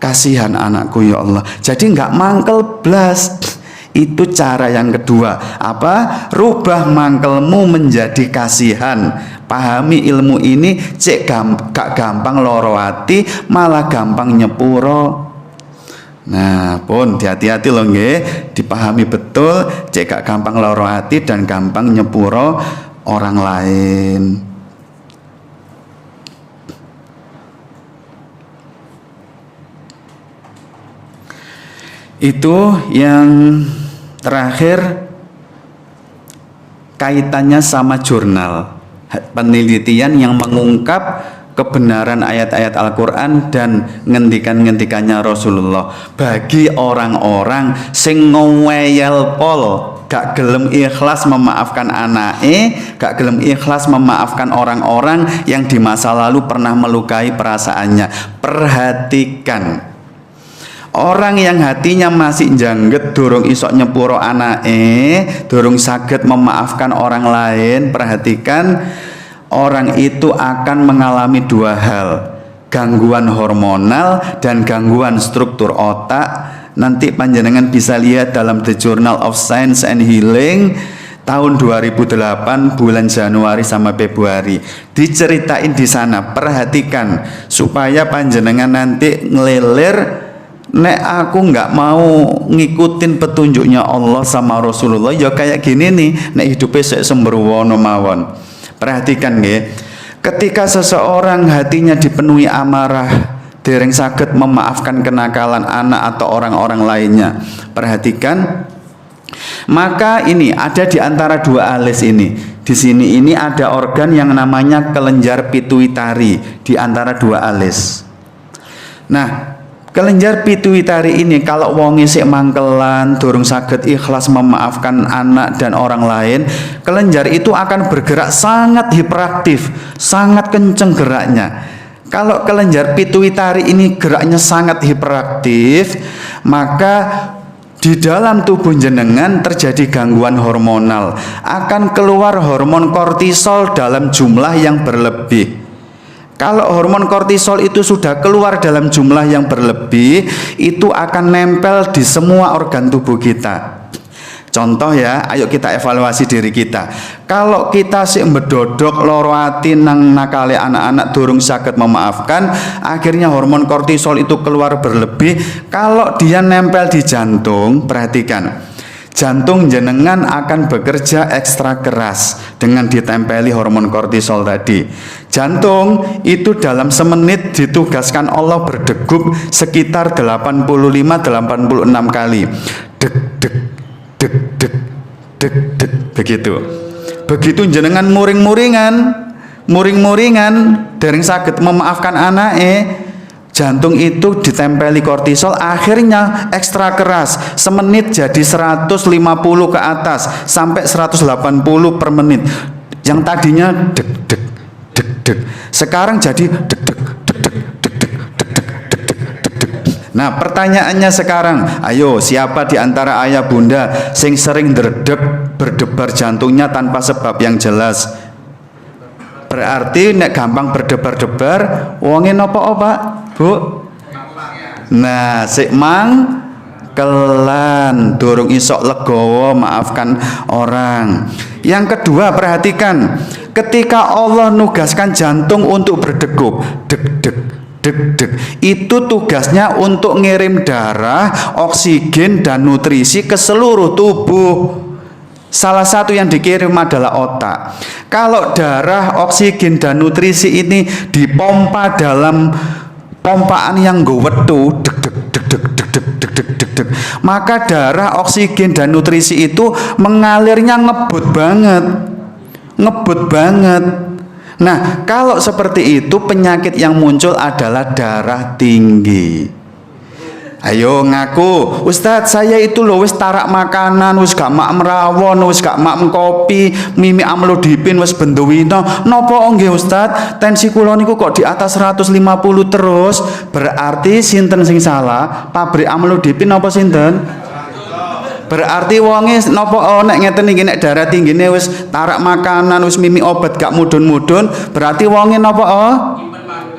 Kasihan anakku ya Allah, jadi nggak mangkel blas. Itu cara yang kedua. Apa? Rubah mangkelmu menjadi kasihan. Pahami ilmu ini, cek gak gampang loro hati, malah gampang nyepuro. Nah, pun hati-hati loh nggih, dipahami betul, cek gak gampang loro hati dan gampang nyepuro orang lain. Itu yang terakhir kaitannya sama jurnal, penelitian yang mengungkap kebenaran ayat-ayat Al-Quran dan ngendikan-ngendikannya Rasulullah. Bagi orang-orang sing ngeweyel pol, gak gelem ikhlas memaafkan anake, gak gelem ikhlas memaafkan orang-orang yang di masa lalu pernah melukai perasaannya. Perhatikan, orang yang hatinya masih jangget, durung isok nyepuro anake, durung saged memaafkan orang lain. Perhatikan, orang itu akan mengalami dua hal, gangguan hormonal dan gangguan struktur otak. Nanti panjenengan bisa lihat dalam The Journal of Science and Healing tahun 2008 bulan Januari sama Februari, diceritain di sana. Perhatikan supaya panjenengan nanti ngelilir, nek aku nggak mau ngikutin petunjuknya Allah sama Rasulullah ya kayak gini nih, nek hidupnya sembrono mawon. Perhatikan nggih, ketika seseorang hatinya dipenuhi amarah, dereng saged memaafkan kenakalan anak atau orang-orang lainnya. Perhatikan, maka ini ada di antara dua alis ini. Di sini ini ada organ yang namanya kelenjar pituitari di antara dua alis. Nah, kelenjar pituitari ini kalau wong isik mangkelan, durung saged ikhlas memaafkan anak dan orang lain, kelenjar itu akan bergerak sangat hiperaktif, sangat kenceng geraknya. Kalau kelenjar pituitari ini geraknya sangat hiperaktif, maka di dalam tubuh jenengan terjadi gangguan hormonal, akan keluar hormon kortisol dalam jumlah yang berlebih. Kalau hormon kortisol itu sudah keluar dalam jumlah yang berlebih, itu akan nempel di semua organ tubuh kita. Contoh ya, ayo kita evaluasi diri kita. Kalau kita sih bedodok loro ati nang nakale anak-anak durung saged memaafkan, akhirnya hormon kortisol itu keluar berlebih. Kalau dia nempel di jantung, perhatikan, jantung jenengan akan bekerja ekstra keras dengan ditempeli hormon kortisol tadi. Jantung itu dalam semenit ditugaskan Allah berdegup sekitar 85-86 kali. Deg deg deg deg deg deg, begitu. Begitu jenengan muring-muringan dereng saged memaafkan anake, jantung itu ditempeli kortisol, akhirnya ekstra keras, semenit jadi 150 ke atas sampai 180 per menit. Yang tadinya deg deg deg deg, sekarang jadi deg deg deg deg deg deg deg deg deg deg deg. Nah, pertanyaannya sekarang, ayo siapa di antara ayah bunda sing sering berdebar jantungnya tanpa sebab yang jelas? Berarti nek gampang berdebar-debar wonge napa Pak? Bu? Nah, sik mang kelan, durung isok legowo maafkan orang. Yang kedua, perhatikan, ketika Allah nugaskan jantung untuk berdegup, deg deg deg deg, itu tugasnya untuk ngirim darah, oksigen dan nutrisi ke seluruh tubuh. Salah satu yang dikirim adalah otak. Kalau darah, oksigen dan nutrisi ini dipompa dalam pompaan yang gowethu, deg deg deg deg deg deg deg deg deg deg, maka darah, oksigen dan nutrisi itu mengalirnya ngebut banget. Nah, kalau seperti itu penyakit yang muncul adalah darah tinggi. Ayo ngaku, Ustadz saya itu loh wis tarak makanan, wis gak mak merawon, wis gak mak kopi, mimi amlodipin wis benduwino. Nopo nggih Ustadz, tensi kula niku kok di atas 150 terus? Berarti sinten sing salah? Pabrik amlodipin apa sinten? Berarti wonge napa nek ngeten iki nek darah tinggine wis tarak makanan, wis mimi obat gak mudun-mudun, berarti wonge napa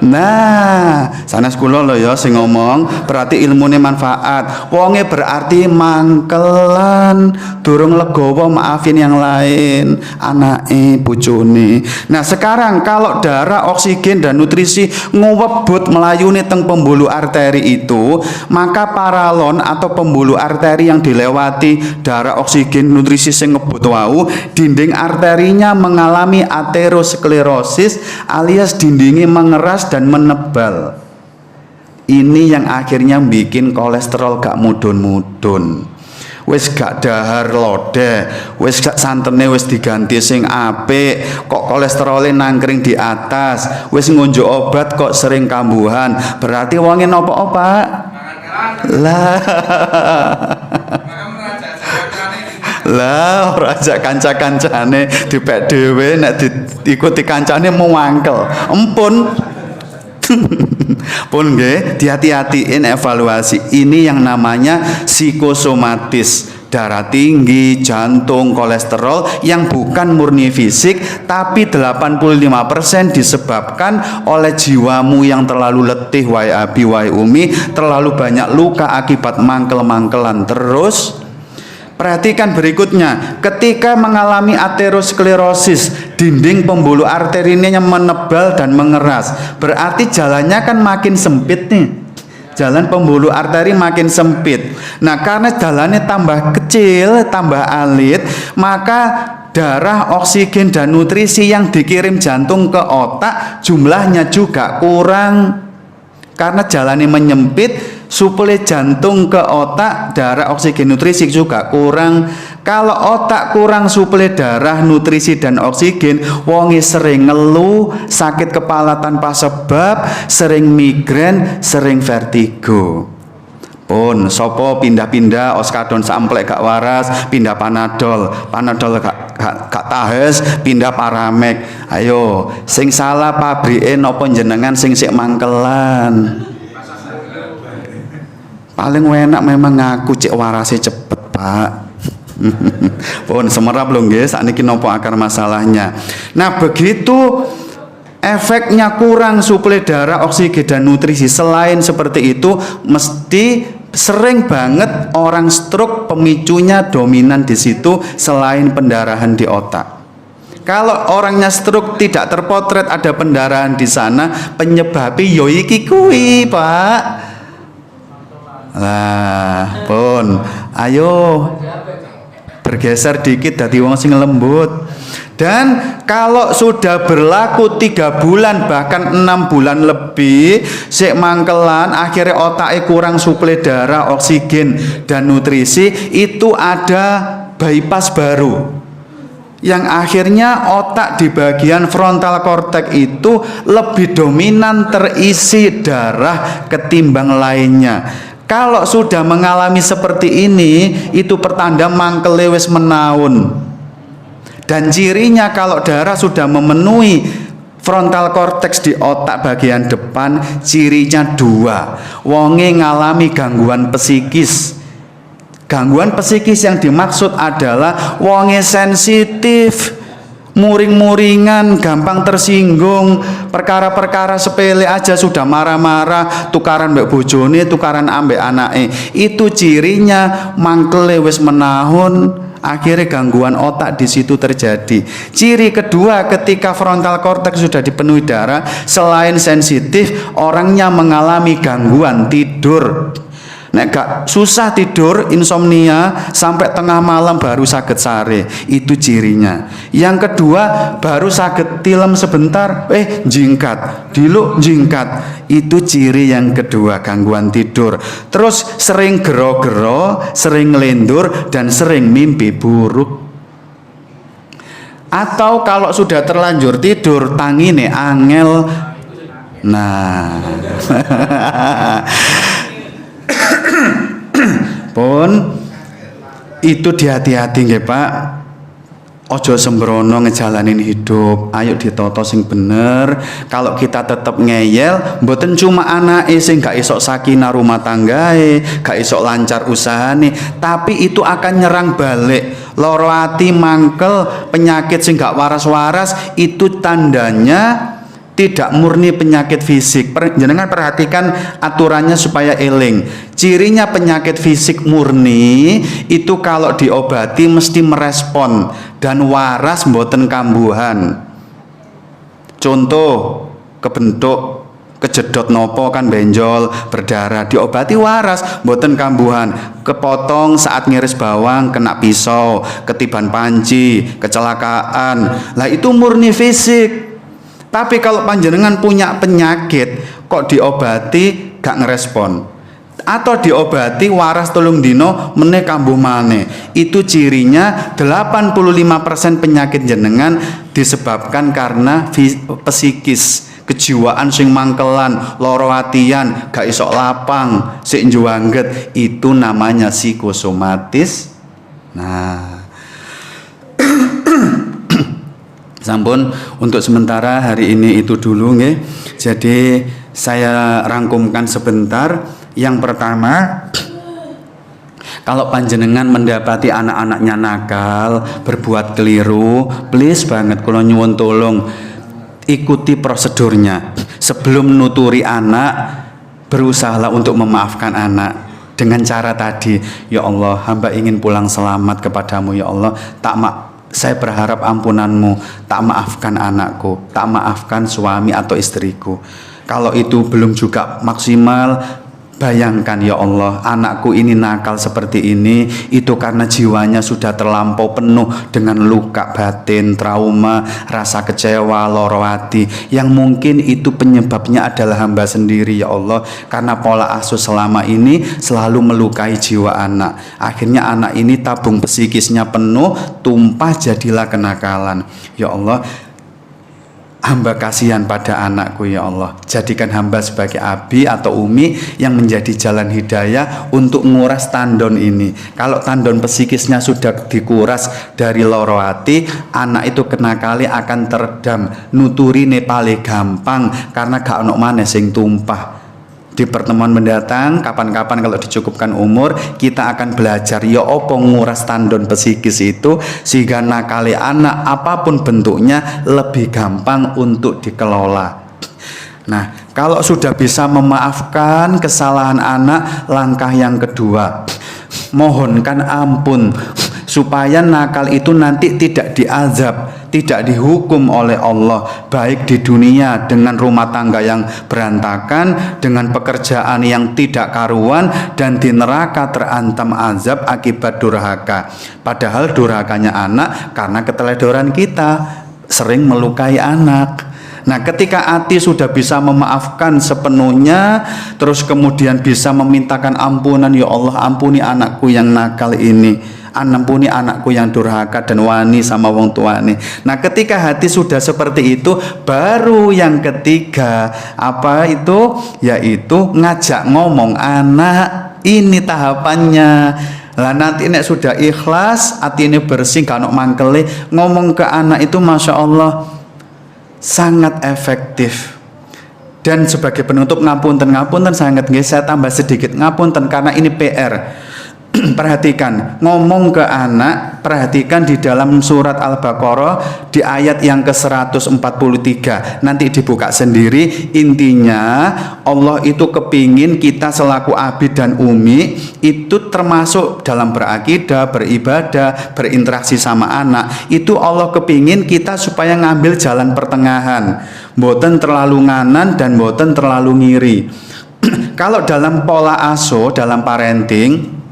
Nah, sanes kula lho ya sing ngomong, berarti ilmune manfaat. Wonge berarti mangkelan, durung legowo maafin yang lain, anake, bojone. Nah, sekarang kalau darah, oksigen dan nutrisi nguwebut melayuni teng pembuluh arteri itu, maka paralon atau pembuluh arteri yang dilewati darah, oksigen, nutrisi sing ngebut wau, dinding arterinya mengalami aterosklerosis alias dindingnya mengeras dan menebal. Ini yang akhirnya bikin kolesterol gak mudun-mudun. Wis gak dahar lodeh, wis gak santene wis diganti sing apik, kok kolesterolnya nangkring di atas, wis ngunjuk obat kok sering kambuhan. Berarti wonge napa Pak? Lah. Lah ora ajak kanca-kancane dipek dhewe nek diikuti kancane mewangkel. Empun. Pun nggih, dihati-hatiin evaluasi. Ini yang namanya psikosomatis. Darah tinggi, jantung, kolesterol yang bukan murni fisik, tapi 85% disebabkan oleh jiwamu yang terlalu letih, wahai abi, wahai umi, terlalu banyak luka akibat mangkel-mangkelan terus. Perhatikan berikutnya, ketika mengalami aterosklerosis, dinding pembuluh arterinya menebal dan mengeras, berarti jalannya kan makin sempit nih. Jalan pembuluh arteri makin sempit. Nah, karena jalannya tambah kecil, tambah alit, maka darah, oksigen dan nutrisi yang dikirim jantung ke otak jumlahnya juga kurang. Karena jalannya menyempit, suplai jantung ke otak, darah, oksigen, nutrisi juga kurang. Kalau otak kurang suplai darah, nutrisi dan oksigen, wonge sering ngeluh, sakit kepala tanpa sebab, sering migrain, sering vertigo. Pun sopo pindah-pindah oskadon samplek gak waras, pindah panadol gak tahes, pindah paramek. Ayo, sing salah pabrike napa jenengan sing sik mangkelan? Paling enak memang ngaku cek warase cepet, Pak. Pun semerap lho nggih, sakniki napa akar masalahnya. Nah, begitu efeknya kurang suplai darah, oksigen dan nutrisi. Selain seperti itu, mesti sering banget orang stroke, pemicunya dominan di situ selain pendarahan di otak. Kalau orangnya stroke tidak terpotret ada pendarahan di sana, penyebabnya yo iki kuwi, Pak. Lah, pun ayo bergeser dikit dadi wong sing lembut. Dan kalau sudah berlaku 3 bulan bahkan 6 bulan lebih sik mangkelan, akhirnya otaknya kurang suplai darah, oksigen dan nutrisi, itu ada bypass baru yang akhirnya otak di bagian frontal cortex itu lebih dominan terisi darah ketimbang lainnya. Kalau sudah mengalami seperti ini, itu pertanda mangkele wis menaun. Dan cirinya kalau darah sudah memenuhi frontal cortex di otak bagian depan, cirinya 2. Wonge ngalami gangguan psikis. Gangguan psikis yang dimaksud adalah wonge sensitif, muring-muringan, gampang tersinggung, perkara-perkara sepele aja sudah marah-marah, tukaran mbek bojone, tukaran ambek anake. Itu cirinya mangkele wis menahun. Akhirnya gangguan otak di situ terjadi. Ciri kedua, ketika frontal cortex sudah dipenuhi darah, selain sensitif, orangnya mengalami gangguan tidur. Nek gak susah tidur, insomnia, sampai tengah malam baru saged sare, itu cirinya. Yang kedua, baru saged tilem sebentar, jingkat, diluk jingkat, itu ciri yang kedua, gangguan tidur. Terus sering gero-gero, sering ngelendur, dan sering mimpi buruk. Atau kalau sudah terlanjur tidur, tangine angel. Nah pun itu dihati-hati nggih Pak. ojo sembrono ngejalanin hidup, ayo ditoto sing bener. Kalau kita tetep ngeyel, mboten cuma anake sing gak isok sakinah rumah tanggae, gak isok lancar usahane, tapi itu akan nyerang balik. Loro ati, mangkel, penyakit sing gak waras-waras, itu tandanya tidak murni penyakit fisik. Jenengan perhatikan aturannya supaya eling. Cirinya penyakit fisik murni itu kalau diobati mesti merespon dan waras mboten kambuhan. Contoh, kebentuk kejedot nopo kan benjol berdarah, diobati waras mboten kambuhan. Kepotong saat ngiris bawang kena pisau, ketiban panci, kecelakaan, lah itu murni fisik. Tapi kalau panjenengan punya penyakit kok diobati gak ngerespon, atau diobati waras telung dino meneh kambuh maneh, itu cirinya 85% penyakit jenengan disebabkan karena psikis, kejiwaan sing mangkelan, loro atian, gak isok lapang, sik njwangget, itu namanya psikosomatis. Nah, sampun, untuk sementara hari ini itu dulu nggih. Jadi saya rangkumkan sebentar. Yang pertama, kalau panjenengan mendapati anak-anaknya nakal, berbuat keliru, please banget kula nyuwun tolong ikuti prosedurnya. Sebelum nuturi anak, berusahalah untuk memaafkan anak dengan cara tadi, ya Allah, hamba ingin pulang selamat kepadamu ya Allah, saya berharap ampunanmu, tak maafkan anakku, tak maafkan suami atau istriku. Kalau itu belum juga maksimal, bayangkan ya Allah, anakku ini nakal seperti ini, itu karena jiwanya sudah terlampau penuh dengan luka batin, trauma, rasa kecewa, loro hati, yang mungkin itu penyebabnya adalah hamba sendiri ya Allah, karena pola asuh selama ini selalu melukai jiwa anak. Akhirnya anak ini tabung psikisnya penuh, tumpah jadilah kenakalan. Ya Allah, hamba kasihan pada anakku ya Allah. Jadikan hamba sebagai abi atau umi yang menjadi jalan hidayah untuk nguras tandon ini. Kalau tandon psikisnya sudah dikuras dari loro hati, anak itu kenakali akan teredam. Nuturine paling gampang karena gak ono maneh sing tumpah. Di pertemuan mendatang, kapan-kapan kalau dicukupkan umur, kita akan belajar ya opo nguras tandon psikis itu sehingga nakali anak apapun bentuknya lebih gampang untuk dikelola. Nah, kalau sudah bisa memaafkan kesalahan anak, langkah yang kedua, mohonkan ampun supaya nakal itu nanti tidak diazab, tidak dihukum oleh Allah, baik di dunia dengan rumah tangga yang berantakan, dengan pekerjaan yang tidak karuan, dan di neraka terantam azab akibat durhaka. Padahal durhakanya anak karena keteledoran kita, sering melukai anak. Nah, ketika hati sudah bisa memaafkan sepenuhnya, terus kemudian bisa memintakan ampunan, ya Allah ampuni anakku yang nakal ini, ampuni anakku yang durhaka dan wani sama wong tuane. Nah, ketika hati sudah seperti itu, baru yang ketiga, apa itu? Yaitu ngajak ngomong anak. Ini tahapannya. Lah nanti nek sudah ikhlas, hati ini bersih, gak ono mangkele, ngomong ke anak itu masya Allah sangat efektif. Dan sebagai penutup, ngapunten sangat nggih, saya tambah sedikit ngapunten karena ini PR. Perhatikan, ngomong ke anak, perhatikan di dalam surat Al-Baqarah di ayat yang ke-143, nanti dibuka sendiri. Intinya Allah itu kepingin kita selaku abi dan umi itu termasuk dalam berakidah, beribadah, berinteraksi sama anak, itu Allah kepingin kita supaya ngambil jalan pertengahan, mboten terlalu nganan dan mboten terlalu ngiri. Kalau dalam pola asuh, dalam parenting,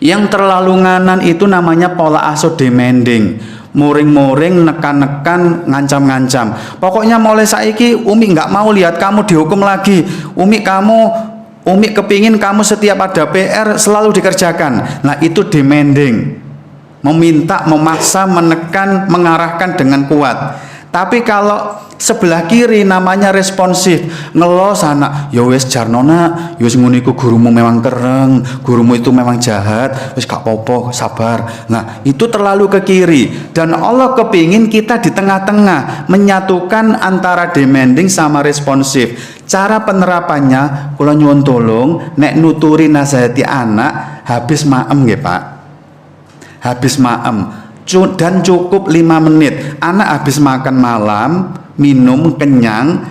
yang terlalu nganan itu namanya pola asuh demanding, muring-muring, nekan-nekan, ngancam-ngancam. Pokoknya mulai saiki Umi nggak mau lihat kamu dihukum lagi. Umi kepingin kamu setiap ada PR selalu dikerjakan. Nah, itu demanding, meminta, memaksa, menekan, mengarahkan dengan kuat. Tapi kalau sebelah kiri namanya responsif, ngelos anak, ya wis jarnona, ya wis ngono iku gurumu memang kereng, gurumu itu memang jahat, wis gak popo, sabar. Nah, itu terlalu ke kiri, dan Allah kepingin kita di tengah-tengah, menyatukan antara demanding sama responsif. Cara penerapannya, kula nyuwun tolong, nek nuturi nasihati anak, habis maem nggih Pak. Habis maem. Dan cukup 5 menit. Anak habis makan malam, minum, kenyang,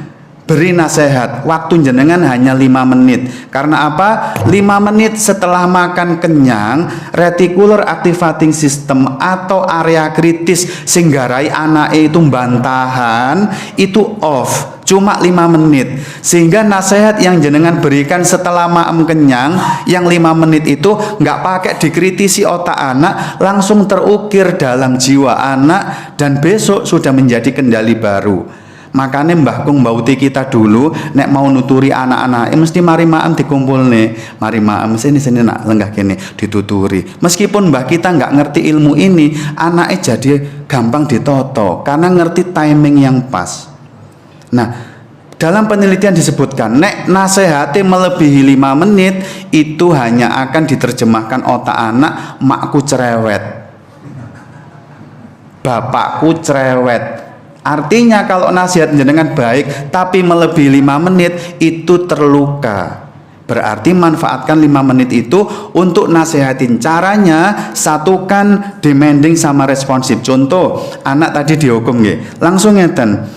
beri nasihat. Waktu jenengan hanya 5 menit. Karena apa? 5 menit setelah makan kenyang, reticular activating system atau area kritis singgarai anak itu bantahan itu off. Cuma 5 menit. Sehingga nasihat yang jenengan berikan setelah maem kenyang, yang 5 menit itu nggak pakai dikritisi otak anak, langsung terukir dalam jiwa anak, dan besok sudah menjadi kendali baru. Makanya Mbah Kung bauti kita dulu nek mau nuturi anak-anak mesti mari maem dikumpul nih, mari maem sini nak lenggah kene dituturi. Meskipun mbah kita nggak ngerti ilmu ini, anaknya jadi gampang ditoto karena ngerti timing yang pas. Nah, dalam penelitian disebutkan nek nasehati melebihi 5 menit itu hanya akan diterjemahkan otak anak, makku cerewet, bapakku cerewet. Artinya kalau nasihat jenengan baik tapi melebihi 5 menit itu terluka. Berarti manfaatkan 5 menit itu untuk nasihatin. Caranya satukan demanding sama responsif. Contoh, anak tadi dihukum nggih. Langsung ngeten.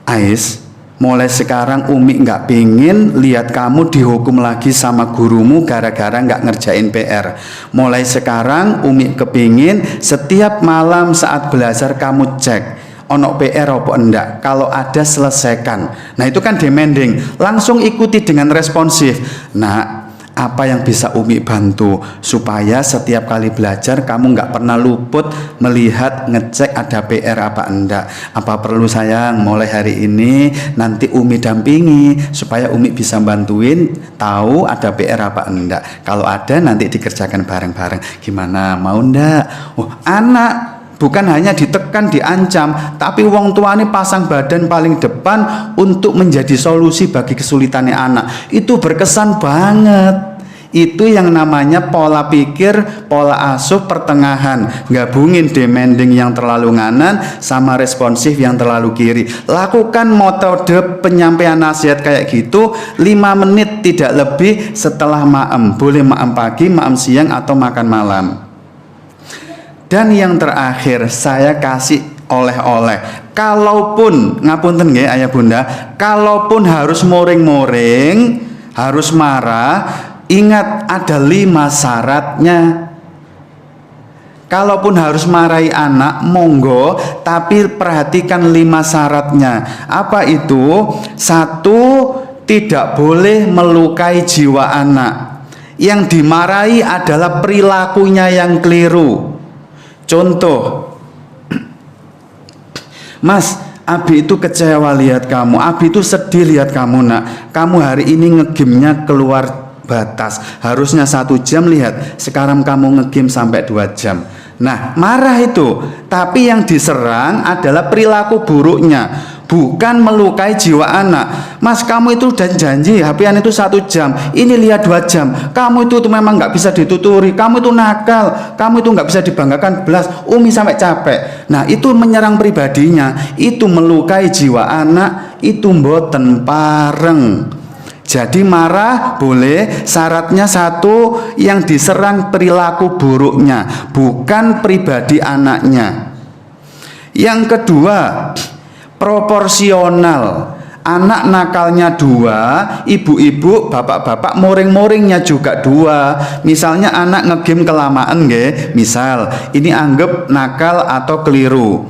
Ais, mulai sekarang Umi nggak pingin lihat kamu dihukum lagi sama gurumu gara-gara nggak ngerjain PR. Mulai sekarang Umi kepingin setiap malam saat belajar kamu cek ono PR apa enggak, kalau ada selesaikan. Nah itu kan demanding. Langsung ikuti dengan responsif. Nah, apa yang bisa Umi bantu supaya setiap kali belajar kamu nggak pernah luput melihat ngecek ada PR apa enggak. Apa perlu sayang mulai hari ini nanti Umi dampingi supaya Umi bisa bantuin tahu ada PR apa enggak. Kalau ada nanti dikerjakan bareng-bareng. Gimana, mau enggak? Oh, anak bukan hanya ditekan, diancam, tapi wong tuane pasang badan paling depan untuk menjadi solusi bagi kesulitannya anak. Itu berkesan banget. Itu yang namanya pola pikir, pola asuh pertengahan. Gabungin demanding yang terlalu nganan sama responsif yang terlalu kiri. Lakukan metode penyampaian nasihat kayak gitu 5 menit tidak lebih setelah maem. Boleh maem pagi, maem siang, atau makan malam. Dan yang terakhir saya kasih oleh-oleh. Kalaupun ngapunten nggih ayah bunda, kalaupun harus moring-moring, harus marah, ingat ada 5 syaratnya. Kalaupun harus marahi anak, monggo, tapi perhatikan 5 syaratnya. Apa itu? 1, tidak boleh melukai jiwa anak. Yang dimarahi adalah perilakunya yang keliru. Contoh, Mas, Abi itu kecewa lihat kamu, Abi itu sedih lihat kamu nak, kamu hari ini ngegame-nya keluar batas, harusnya 1 jam, lihat sekarang kamu ngegame sampai 2 jam. Nah, marah itu, tapi yang diserang adalah perilaku buruknya, bukan melukai jiwa anak. Mas, kamu itu udah janji HP-an itu 1 jam, ini lihat 2 jam, kamu itu memang nggak bisa dituturi, kamu itu nakal, kamu itu nggak bisa dibanggakan belas, Umi sampai capek. Nah, itu menyerang pribadinya, itu melukai jiwa anak, itu mboten pareng. Jadi marah boleh, syaratnya 1, yang diserang perilaku buruknya, bukan pribadi anaknya. Yang kedua, proporsional. Anak nakalnya 2, ibu-ibu, bapak-bapak moring-moringnya juga 2. Misalnya anak ngegame kelamaan nggih, misal ini anggap nakal atau keliru.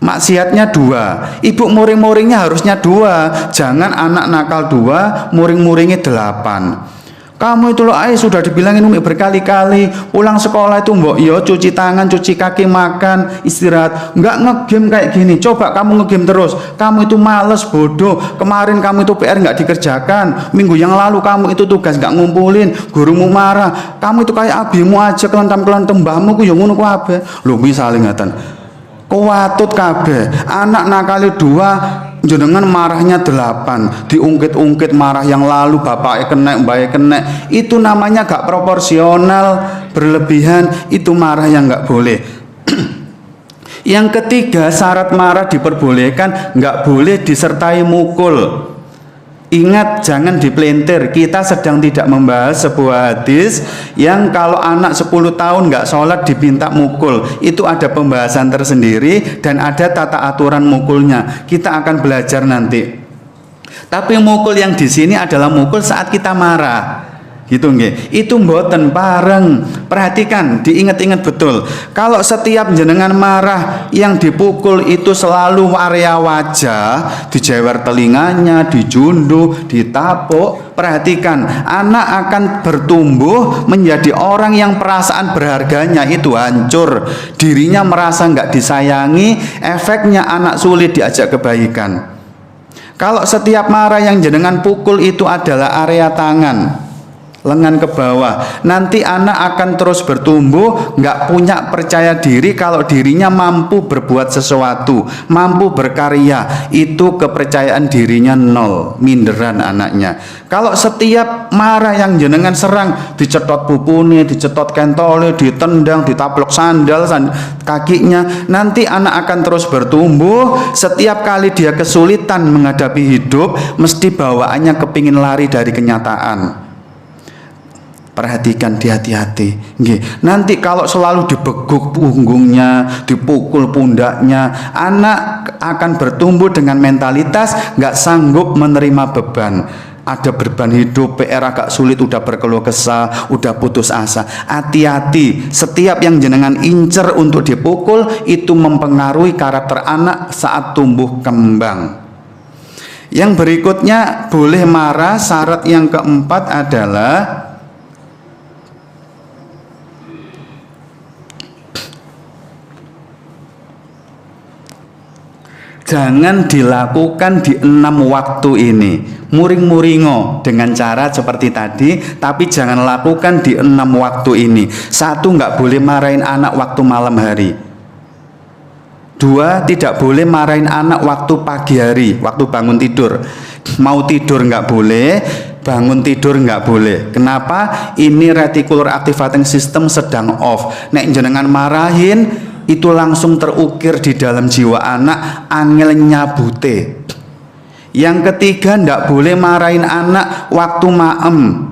Maksiatnya 2, ibu muring-muringnya harusnya 2. Jangan anak nakal 2, muring-muringnya 8. Kamu itu loh sudah dibilangin Umi berkali-kali, pulang sekolah itu mbok yo cuci tangan, cuci kaki, makan, istirahat. Nggak ngegame kayak gini. Coba kamu ngegame terus, kamu itu males, bodoh. Kemarin kamu itu PR nggak dikerjakan, minggu yang lalu kamu itu tugas nggak ngumpulin, gurumu marah. Kamu itu kayak abimu aja, kelentam-kelentam mbahmu ku yo ngono ku abe. Lho misale ngaten, kuwatut kabeh. Anak nakali 2, jenengan marahnya 8, diungkit-ungkit marah yang lalu, bapaknya kena, mbaknya kena. Itu namanya gak proporsional, berlebihan, itu marah yang gak boleh. Yang ketiga, syarat marah diperbolehkan, nggak boleh disertai mukul. Ingat, jangan dipelintir. Kita sedang tidak membahas sebuah hadis yang kalau anak 10 tahun nggak sholat diminta mukul. Itu ada pembahasan tersendiri dan ada tata aturan mukulnya. Kita akan belajar nanti. Tapi mukul yang di sini adalah mukul saat kita marah. Gitu nggih. Itu mboten pareng. Perhatikan, diingat-ingat betul. Kalau setiap jenengan marah yang dipukul itu selalu area wajah, dijewer telinganya, dijunduh, ditapuk, perhatikan, anak akan bertumbuh menjadi orang yang perasaan berharganya itu hancur. Dirinya merasa nggak disayangi, efeknya anak sulit diajak kebaikan. Kalau setiap marah yang jenengan pukul itu adalah area tangan, lengan ke bawah, nanti anak akan terus bertumbuh, nggak punya percaya diri kalau dirinya mampu berbuat sesuatu, mampu berkarya. Itu kepercayaan dirinya nol, minderan anaknya. Kalau setiap marah yang jenengan serang, dicetot pupune, dicetot kentole, ditendang, ditaplok sandal kakinya, nanti anak akan terus bertumbuh. Setiap kali dia kesulitan menghadapi hidup, mesti bawaannya kepingin lari dari kenyataan. Perhatikan, hati-hati. Nanti kalau selalu dibeguk punggungnya, dipukul pundaknya, anak akan bertumbuh dengan mentalitas nggak sanggup menerima beban. Ada beban hidup, PR agak sulit, udah berkeluh kesah, udah putus asa. Hati-hati, setiap yang jenengan incer untuk dipukul itu mempengaruhi karakter anak saat tumbuh kembang. Yang berikutnya, boleh marah. Syarat yang keempat adalah jangan dilakukan di 6 waktu ini. Muring-muringo dengan cara seperti tadi, tapi jangan lakukan di 6 waktu ini. 1, nggak boleh marahin anak waktu malam hari. 2, tidak boleh marahin anak waktu pagi hari, waktu bangun tidur. Mau tidur nggak boleh, bangun tidur nggak boleh. Kenapa? Ini reticular activating system sedang off. Nek jenengan marahin, itu langsung terukir di dalam jiwa anak, angel nyabute. Yang ketiga, ndak boleh marahin anak waktu maem.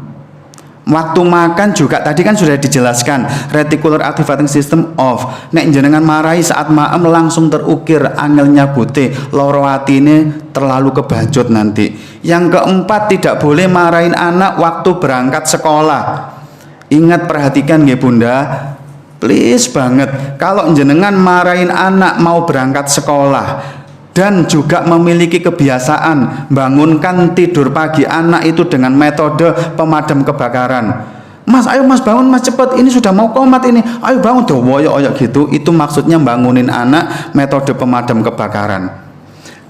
Waktu makan juga tadi kan sudah dijelaskan, reticular activating system off. Nek jenengan marahi saat maem langsung terukir, angel nyabute, loro atine terlalu kebacut nanti. Yang keempat, tidak boleh marahin anak waktu berangkat sekolah. Ingat, perhatikan nggih Bunda. Please banget, kalau jenengan marahin anak mau berangkat sekolah dan juga memiliki kebiasaan bangunkan tidur pagi anak itu dengan metode pemadam kebakaran. Mas, ayo mas bangun mas, cepet, ini sudah mau komat ini, ayo bangun, dowoyo-oyok gitu. Itu maksudnya bangunin anak metode pemadam kebakaran.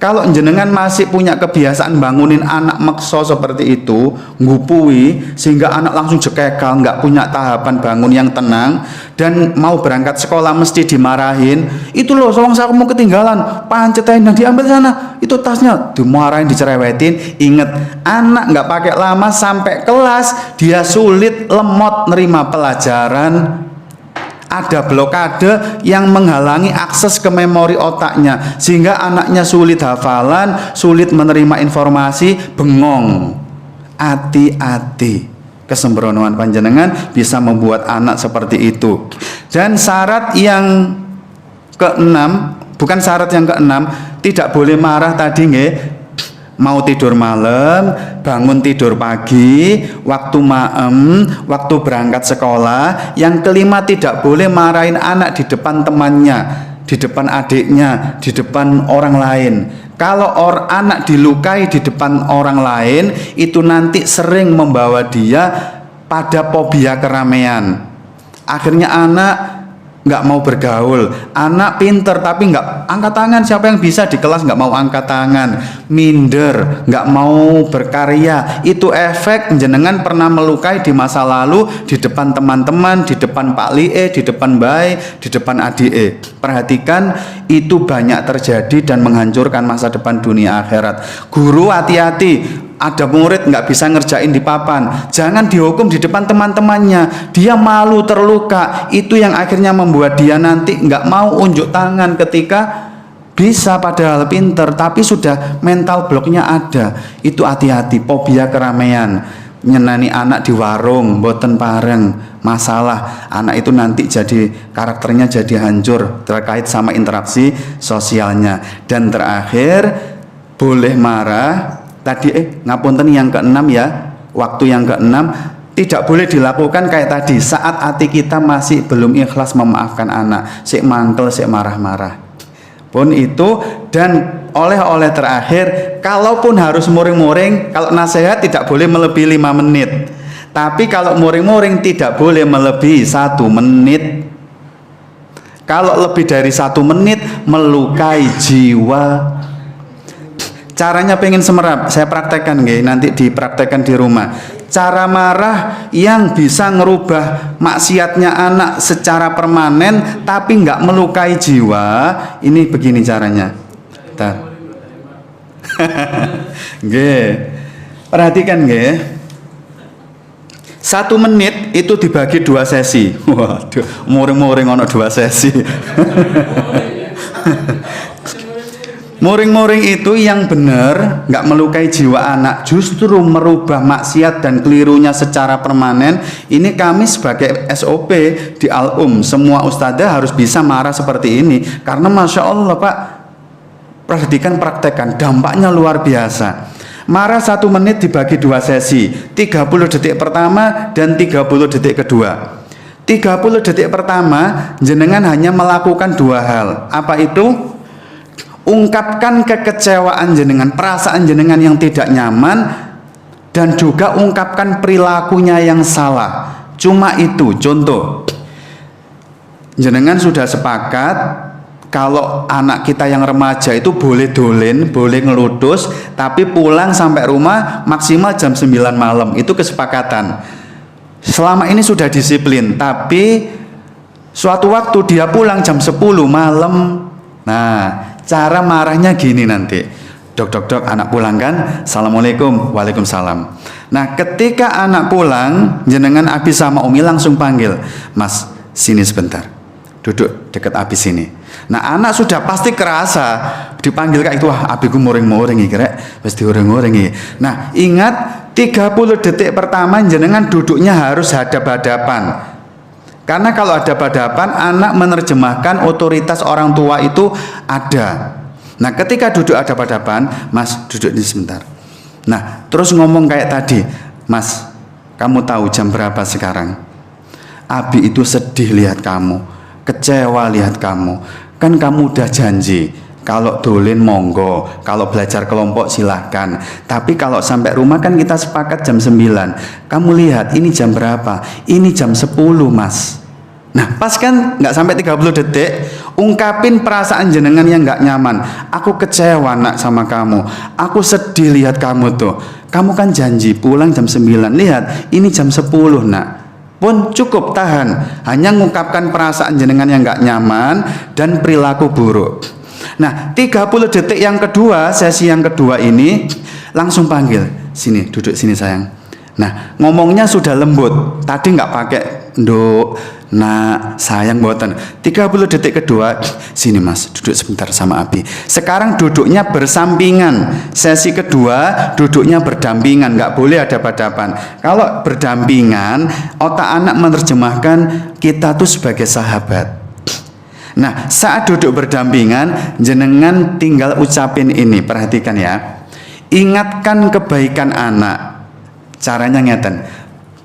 Kalau jenengan masih punya kebiasaan bangunin anak makso seperti itu, ngupui sehingga anak langsung jekekal, nggak punya tahapan bangun yang tenang, dan mau berangkat sekolah mesti dimarahin, itu loh, soalnya saya mau ketinggalan, pancetain yang diambil sana, itu tasnya, dimarahin, dicerewetin. Ingat, anak nggak pakai lama sampai kelas, dia sulit, lemot nerima pelajaran. Ada blokade yang menghalangi akses ke memori otaknya, sehingga anaknya sulit hafalan, sulit menerima informasi, bengong. Hati-hati, kesembronoan panjenengan bisa membuat anak seperti itu. Dan syarat yang keenam, bukan syarat yang keenam, tidak boleh marah tadi nggih. Mau tidur malam, bangun tidur pagi, waktu maem, waktu berangkat sekolah. Yang kelima, tidak boleh marahin anak di depan temannya, di depan adiknya, di depan orang lain. Kalau anak dilukai di depan orang lain, itu nanti sering membawa dia pada fobia keramaian. Akhirnya anak nggak mau bergaul. Anak pinter tapi nggak angkat tangan, siapa yang bisa di kelas nggak mau angkat tangan, minder, nggak mau berkarya. Itu efek jenengan pernah melukai di masa lalu, di depan teman-teman, di depan Pak Lie, di depan Bae, di depan Adie. Perhatikan, itu banyak terjadi dan menghancurkan masa depan dunia akhirat. Guru hati-hati, ada murid nggak bisa ngerjain di papan, jangan dihukum di depan teman-temannya, dia malu, terluka. Itu yang akhirnya membuat dia nanti nggak mau unjuk tangan ketika bisa padahal pinter, tapi sudah mental bloknya ada. Itu hati-hati. Fobia keramaian, nyenani anak di warung boten pareng, masalah. Anak itu nanti jadi karakternya jadi hancur terkait sama interaksi sosialnya. Dan terakhir, boleh marah. Tadi ngapunten yang keenam ya, waktu yang keenam, tidak boleh dilakukan kayak tadi saat hati kita masih belum ikhlas memaafkan anak, sik mangkel, sik marah-marah pun itu. Dan oleh terakhir, kalaupun harus muring-muring, kalau nasihat tidak boleh melebihi 5 menit, tapi kalau muring-muring tidak boleh melebihi 1 menit. Kalau lebih dari 1 menit melukai jiwa. Caranya pengen semerap, saya praktekkan nanti dipraktekkan di rumah. Cara marah yang bisa ngerubah maksiatnya anak secara permanen tapi nggak melukai jiwa. Ini begini caranya. Perhatikan 1 menit itu dibagi 2 sesi. Waduh, muring-muring ono 2 sesi. Muring-muring itu yang benar, nggak melukai jiwa anak, justru merubah maksiat dan kelirunya secara permanen. Ini kami sebagai SOP di Al-Um, semua ustadzah harus bisa marah seperti ini. Karena Masya Allah Pak, perhatikan, praktekkan, dampaknya luar biasa. Marah 1 menit dibagi 2 sesi, 30 detik pertama dan 30 detik kedua. 30 detik pertama jenengan hanya melakukan 2 hal. Apa itu? Ungkapkan kekecewaan jenengan, perasaan jenengan yang tidak nyaman, dan juga ungkapkan perilakunya yang salah. Cuma itu. Contoh, jenengan sudah sepakat kalau anak kita yang remaja itu boleh dolen, boleh ngeludus, tapi pulang sampai rumah maksimal jam 9 malam. Itu kesepakatan. Selama ini sudah disiplin, tapi suatu waktu dia pulang jam 10 malam. Nah, cara marahnya gini nanti. Dok, anak pulang kan? Assalamualaikum. Waalaikumsalam. Nah, ketika anak pulang, jenengan Abi sama Umi langsung panggil, Mas, sini sebentar. Duduk dekat Abi sini. Nah, anak sudah pasti kerasa dipanggil kayak itu, wah Abiku muring-muring iki rek, wis diuring-uring iki. Nah, ingat 30 detik pertama jenengan duduknya harus hadap-hadapan. Karena kalau ada hadapan, anak menerjemahkan otoritas orang tua itu ada. Nah, ketika duduk ada hadapan, Mas duduk di sebentar. Nah, terus ngomong kayak tadi, Mas, kamu tahu jam berapa sekarang? Abi itu sedih lihat kamu, kecewa lihat kamu. Kan kamu udah janji, kalau dolen monggo, kalau belajar kelompok silahkan. Tapi kalau sampai rumah kan kita sepakat jam 9. Kamu lihat ini jam berapa? Ini jam 10 Mas. Nah, pas kan nggak sampai 30 detik, ungkapin perasaan jenengan yang nggak nyaman. Aku kecewa nak sama kamu, aku sedih lihat kamu tuh. Kamu kan janji pulang jam 9, lihat ini jam 10 nak. Pun cukup tahan, hanya mengungkapkan perasaan jenengan yang nggak nyaman dan perilaku buruk. Nah, 30 detik yang kedua, sesi yang kedua ini langsung panggil, sini duduk sini sayang. Nah, ngomongnya sudah lembut, tadi nggak pakai nduk, nah sayang buatan. 30 detik kedua, sini Mas duduk sebentar sama Abi. Sekarang duduknya bersampingan. Sesi kedua duduknya berdampingan, nggak boleh ada hadapan. Kalau berdampingan, otak anak menerjemahkan kita tuh sebagai sahabat. Nah, saat duduk berdampingan, jenengan tinggal ucapin ini, perhatikan ya. Ingatkan kebaikan anak. Caranya ngeten,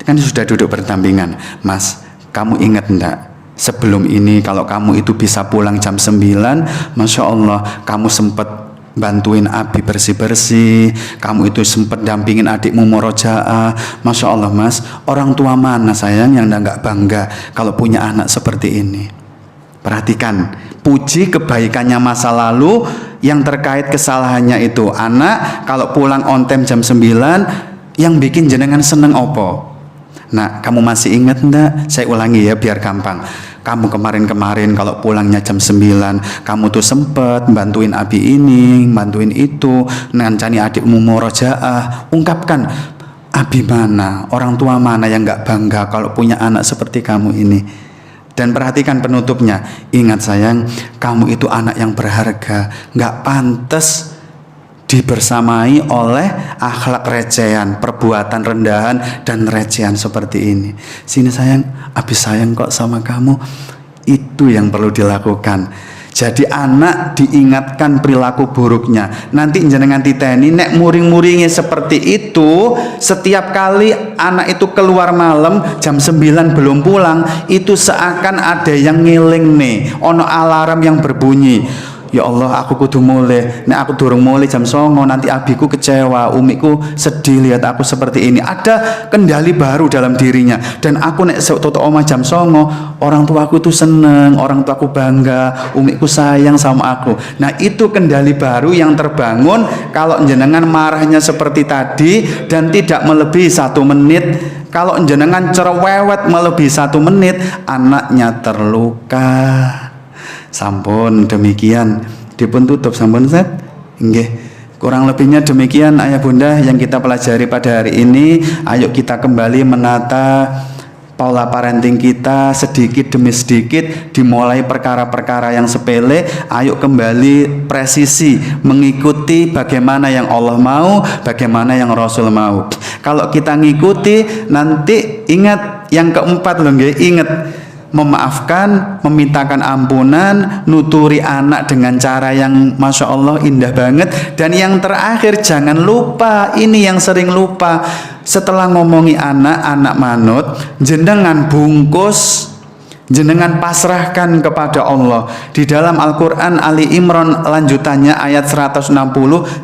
kan sudah duduk berdampingan, Mas, kamu ingat enggak? Sebelum ini kalau kamu itu bisa pulang jam 9, Masya Allah, kamu sempat bantuin Abi bersih-bersih, kamu itu sempat dampingin adikmu murojaah. Masya Allah Mas, orang tua mana sayang yang enggak bangga kalau punya anak seperti ini. Perhatikan, puji kebaikannya masa lalu yang terkait kesalahannya itu. Anak kalau pulang on time jam 9, yang bikin jenengan seneng opo? Nah, kamu masih ingat enggak? Saya ulangi ya biar gampang. Kamu kemarin-kemarin kalau pulangnya jam 9, kamu tuh sempet bantuin abi ini, bantuin itu, ngancani adikmu murojaah. Ungkapkan, abi mana, orang tua mana yang gak bangga kalau punya anak seperti kamu ini. Dan perhatikan penutupnya, ingat sayang, kamu itu anak yang berharga, gak pantas dibersamai oleh akhlak recehan, perbuatan rendahan dan recehan seperti ini. Sini sayang, habis sayang kok sama kamu. Itu yang perlu dilakukan. Jadi anak diingatkan perilaku buruknya. Nanti jenengan titeni nek muring-muringi seperti itu, setiap kali anak itu keluar malam jam 9 belum pulang, itu seakan ada yang ngiling nih, ono alarm yang berbunyi. Ya Allah, aku kudu mulai. Nek aku durung mulai jam 9, nanti abiku kecewa, umiku sedih lihat aku seperti ini. Ada kendali baru dalam dirinya. Dan aku nek toto oma jam 9, orang tuaku itu seneng, orang tuaku bangga, umiku sayang sama aku. Nah, itu kendali baru yang terbangun kalau jenengan marahnya seperti tadi dan tidak melebihi 1 menit. Kalau jenengan cerewet melebihi 1 menit, anaknya terluka. Sampun demikian dipun tutup sampun Ustaz. Nggih. Kurang lebihnya demikian ayah bunda yang kita pelajari pada hari ini. Ayo kita kembali menata pola parenting kita sedikit demi sedikit, dimulai perkara-perkara yang sepele. Ayo kembali presisi mengikuti bagaimana yang Allah mau, bagaimana yang Rasul mau. Kalau kita ngikuti, nanti ingat yang keempat loh nggih, ingat memaafkan, memintakan ampunan, nuturi anak dengan cara yang Masya Allah indah banget. Dan yang terakhir, jangan lupa, ini yang sering lupa, setelah ngomongi anak manut, jenengan bungkus, jenengan pasrahkan kepada Allah. Di dalam Al-Quran Ali Imran lanjutannya ayat 160,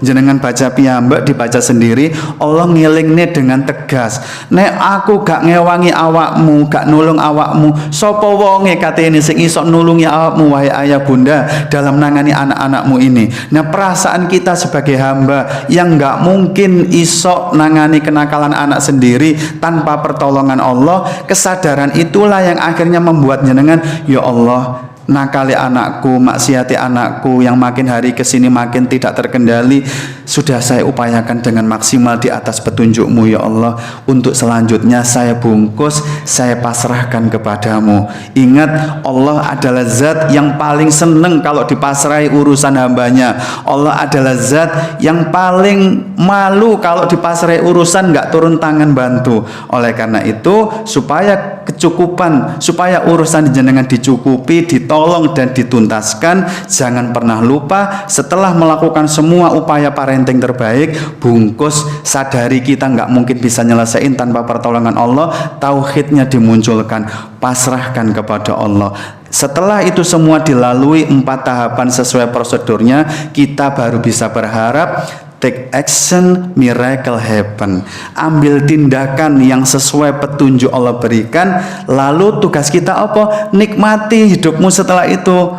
jenengan baca piyambak, dibaca sendiri. Allah ngilingne dengan tegas, nek aku gak ngewangi awakmu, gak nulung awakmu, sapa wonge katene sing iso nulungi awakmu wahai ayah bunda dalam nangani anak-anakmu ini. Nah, perasaan kita sebagai hamba yang gak mungkin iso nangani kenakalan anak sendiri tanpa pertolongan Allah, kesadaran itulah yang akhirnya membuat jenengan, ya Allah, nakali anakku, maksiati anakku yang makin hari kesini makin tidak terkendali, sudah saya upayakan dengan maksimal di atas petunjukmu ya Allah. Untuk selanjutnya saya bungkus, saya pasrahkan kepadamu. Ingat, Allah adalah zat yang paling seneng kalau dipasrahi urusan hambanya. Allah adalah zat yang paling malu kalau dipasrahi urusan gak turun tangan bantu. Oleh karena itu, supaya kecukupan, supaya urusan jenengan dicukupi, ditolong dan dituntaskan, jangan pernah lupa setelah melakukan semua upaya parenting terbaik, bungkus, sadari kita nggak mungkin bisa nyelesain tanpa pertolongan Allah. Tauhidnya dimunculkan, pasrahkan kepada Allah. Setelah itu semua dilalui 4 tahapan sesuai prosedurnya, kita baru bisa berharap take action, miracle happen. Ambil tindakan yang sesuai petunjuk Allah berikan. Lalu tugas kita apa? Nikmati hidupmu setelah itu.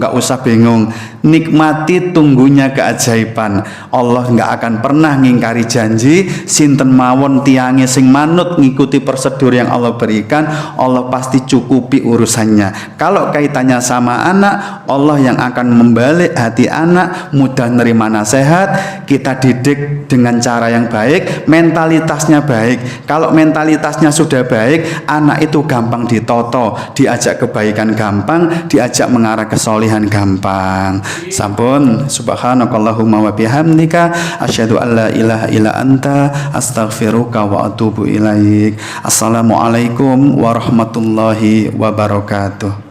Gak usah bingung. Nikmati tunggunya keajaiban. Allah gak akan pernah ngingkari janji. Sinten mawon tiange sing manut ngikuti prosedur yang Allah berikan, Allah pasti cukupi urusannya. Kalau kaitannya sama anak, Allah yang akan membalik hati anak, mudah nerima nasihat. Kita didik dengan cara yang baik, mentalitasnya baik. Kalau mentalitasnya sudah baik, anak itu gampang ditoto, diajak kebaikan gampang, diajak mengarah kesolehan gampang. Sampun, subhanakallahumma wa bihamdika asyhadu an la ilaha illa anta astaghfiruka wa atubu ilaik. Assalamualaikum warahmatullahi wabarakatuh.